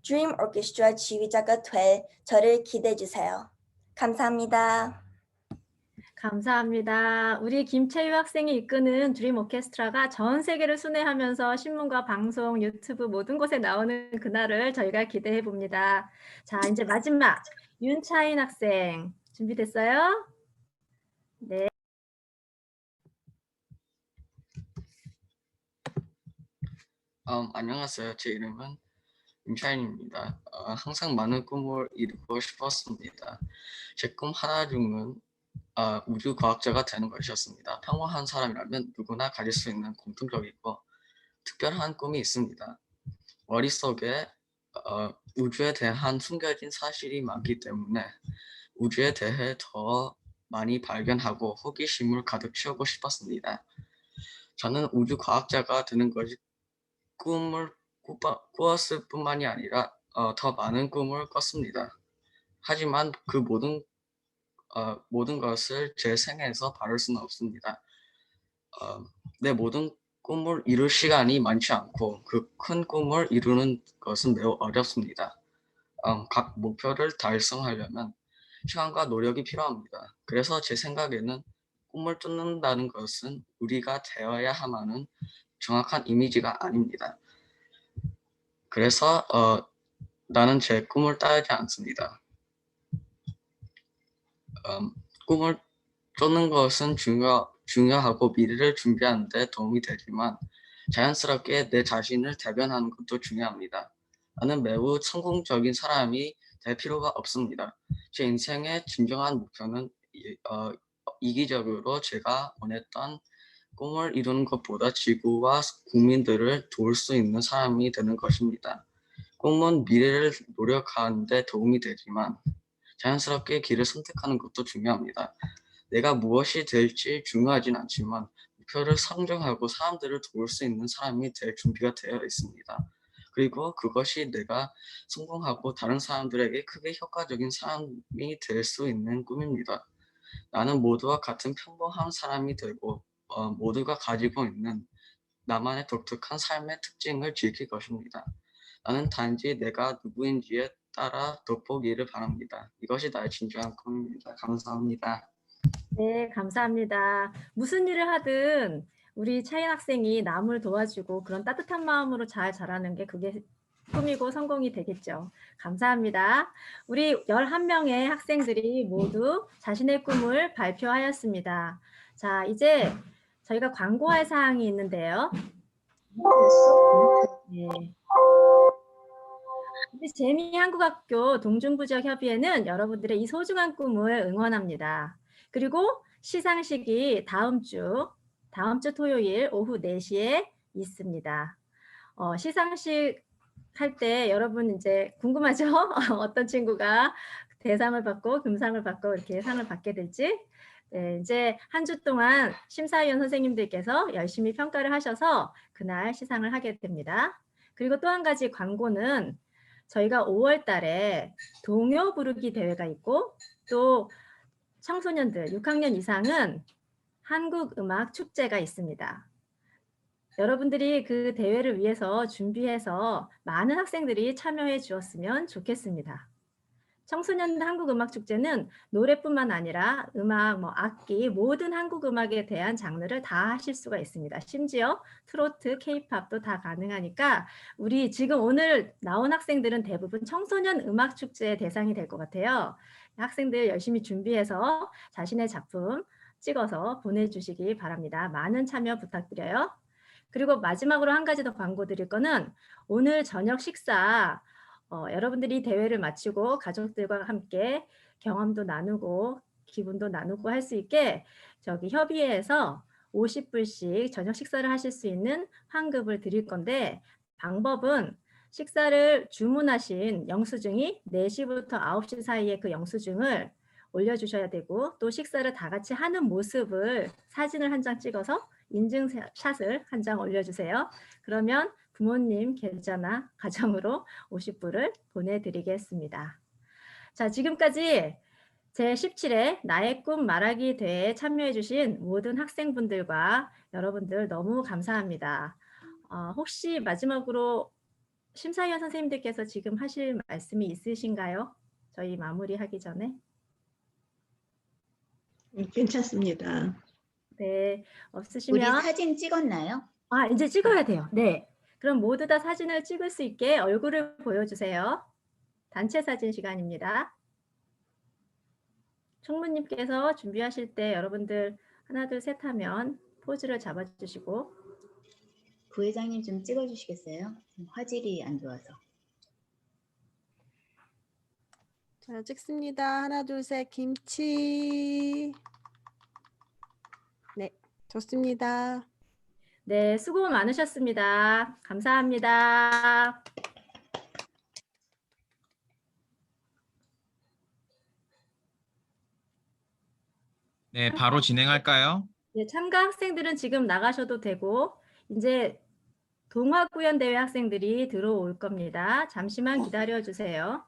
Dream Orchestra 지휘자가 될 저를 기대해 주세요. 감사합니다. 감사합니다. 우리 김채유 학생이 이끄는 드림 오케스트라가 전 세계를 순회하면서 신문과 방송, 유튜브 모든 곳에 나오는 그날을 저희가 기대해 봅니다. 자, 이제 마지막 윤차인 학생 준비됐어요? 네. 안녕하세요. 제 이름은 윤차인입니다. 항상 많은 꿈을 이루고 싶었습니다. 제 꿈 하나 중은 우주 과학자가 되는 것이었습니다. 평범한 사람이라면 누구나 가질 수 있는 공통적이고 특별한 꿈이 있습니다. 머릿속에 우주에 대한 숨겨진 사실이 많기 때문에 우주에 대해 더 많이 발견하고 호기심을 가득 채우고 싶었습니다. 저는 우주 과학자가 되는 것이 꿈을 꾸었을 뿐만이 아니라 더 많은 꿈을 꿨습니다. 하지만 그 모든 것을 제 생애에서 바를 수는 없습니다. 내 모든 꿈을 이룰 시간이 많지 않고 그 큰 꿈을 이루는 것은 매우 어렵습니다. 각 목표를 달성하려면 시간과 노력이 필요합니다. 그래서 제 생각에는 꿈을 쫓는다는 것은 우리가 되어야 하는 정확한 이미지가 아닙니다. 그래서 나는 제 꿈을 따르지 않습니다. 꿈을 쫓는 것은 중요하고 미래를 준비하는 데 도움이 되지만 자연스럽게 내 자신을 대변하는 것도 중요합니다. 나는 매우 성공적인 사람이 될 필요가 없습니다. 제 인생의 진정한 목표는 이기적으로 제가 원했던 꿈을 이루는 것보다 지구와 국민들을 도울 수 있는 사람이 되는 것입니다. 꿈은 미래를 노력하는 데 도움이 되지만 자연스럽게 길을 선택하는 것도 중요합니다. 내가 무엇이 될지 중요하진 않지만 목표를 상정하고 사람들을 도울 수 있는 사람이 될 준비가 되어 있습니다. 그리고 그것이 내가 성공하고 다른 사람들에게 크게 효과적인 사람이 될 수 있는 꿈입니다. 나는 모두와 같은 평범한 사람이 되고 모두가 가지고 있는 나만의 독특한 삶의 특징을 지킬 것입니다. 나는 단지 내가 누구인지에 따라 돋보기를 바랍니다. 이것이 나의 진정한 꿈입니다. 감사합니다. 네, 감사합니다. 무슨 일을 하든 우리 차인 학생이 남을 도와주고 그런 따뜻한 마음으로 잘 자라는 게 그게 꿈이고 성공이 되겠죠. 감사합니다. 우리 11명의 학생들이 모두 자신의 꿈을 발표하였습니다. 자, 이제 저희가 광고할 사항이 있는데요. 네. 우리 재미한국학교 동중부지역 협의회는 여러분들의 이 소중한 꿈을 응원합니다. 그리고 시상식이 다음 주 토요일 오후 4시에 있습니다. 시상식 할 때 여러분 이제 궁금하죠? 어떤 친구가 대상을 받고 금상을 받고 이렇게 상을 받게 될지. 네, 이제 한 주 동안 심사위원 선생님들께서 열심히 평가를 하셔서 그날 시상을 하게 됩니다. 그리고 또 한 가지 광고는 저희가 5월 달에 동요 부르기 대회가 있고 또 청소년들 6학년 이상은 한국음악 축제가 있습니다. 여러분들이 그 대회를 위해서 준비해서 많은 학생들이 참여해 주었으면 좋겠습니다. 청소년 한국음악축제는 노래뿐만 아니라 음악, 악기, 모든 한국음악에 대한 장르를 다 하실 수가 있습니다. 심지어 트로트, 케이팝도 다 가능하니까 우리 지금 오늘 나온 학생들은 대부분 청소년 음악축제의 대상이 될 것 같아요. 학생들 열심히 준비해서 자신의 작품 찍어서 보내주시기 바랍니다. 많은 참여 부탁드려요. 그리고 마지막으로 한 가지 더 광고 드릴 거는 오늘 저녁 식사 여러분들이 대회를 마치고 가족들과 함께 경험도 나누고 기분도 나누고 할 수 있게 저기 협의회에서 50불씩 저녁 식사를 하실 수 있는 환급을 드릴 건데 방법은 식사를 주문하신 영수증이 4시부터 9시 사이에 그 영수증을 올려주셔야 되고 또 식사를 다 같이 하는 모습을 사진을 한 장 찍어서 인증샷을 한 장 올려주세요. 그러면 부모님 계좌나 가정으로 50불을 보내드리겠습니다. 자, 지금까지 제17회 나의 꿈 말하기 대회에 참여해주신 모든 학생분들과 여러분들 너무 감사합니다. 혹시 마지막으로 심사위원 선생님들께서 지금 하실 말씀이 있으신가요? 저희 마무리하기 전에. 괜찮습니다. 네, 우리 없으시면 사진 찍었나요? 이제 찍어야 돼요. 네. 그럼 모두 다 사진을 찍을 수 있게 얼굴을 보여주세요. 단체 사진 시간입니다. 총무님께서 준비하실 때 여러분들 하나, 둘, 셋 하면 포즈를 잡아주시고. 부회장님 좀 찍어주시겠어요? 화질이 안 좋아서. 자, 찍습니다. 하나, 둘, 셋, 김치. 네, 좋습니다. 네, 수고 많으셨습니다. 감사합니다. 네, 바로 진행할까요? 네, 참가 학생들은 지금 나가셔도 되고 이제 동화구연대회 학생들이 들어올 겁니다. 잠시만 기다려 주세요.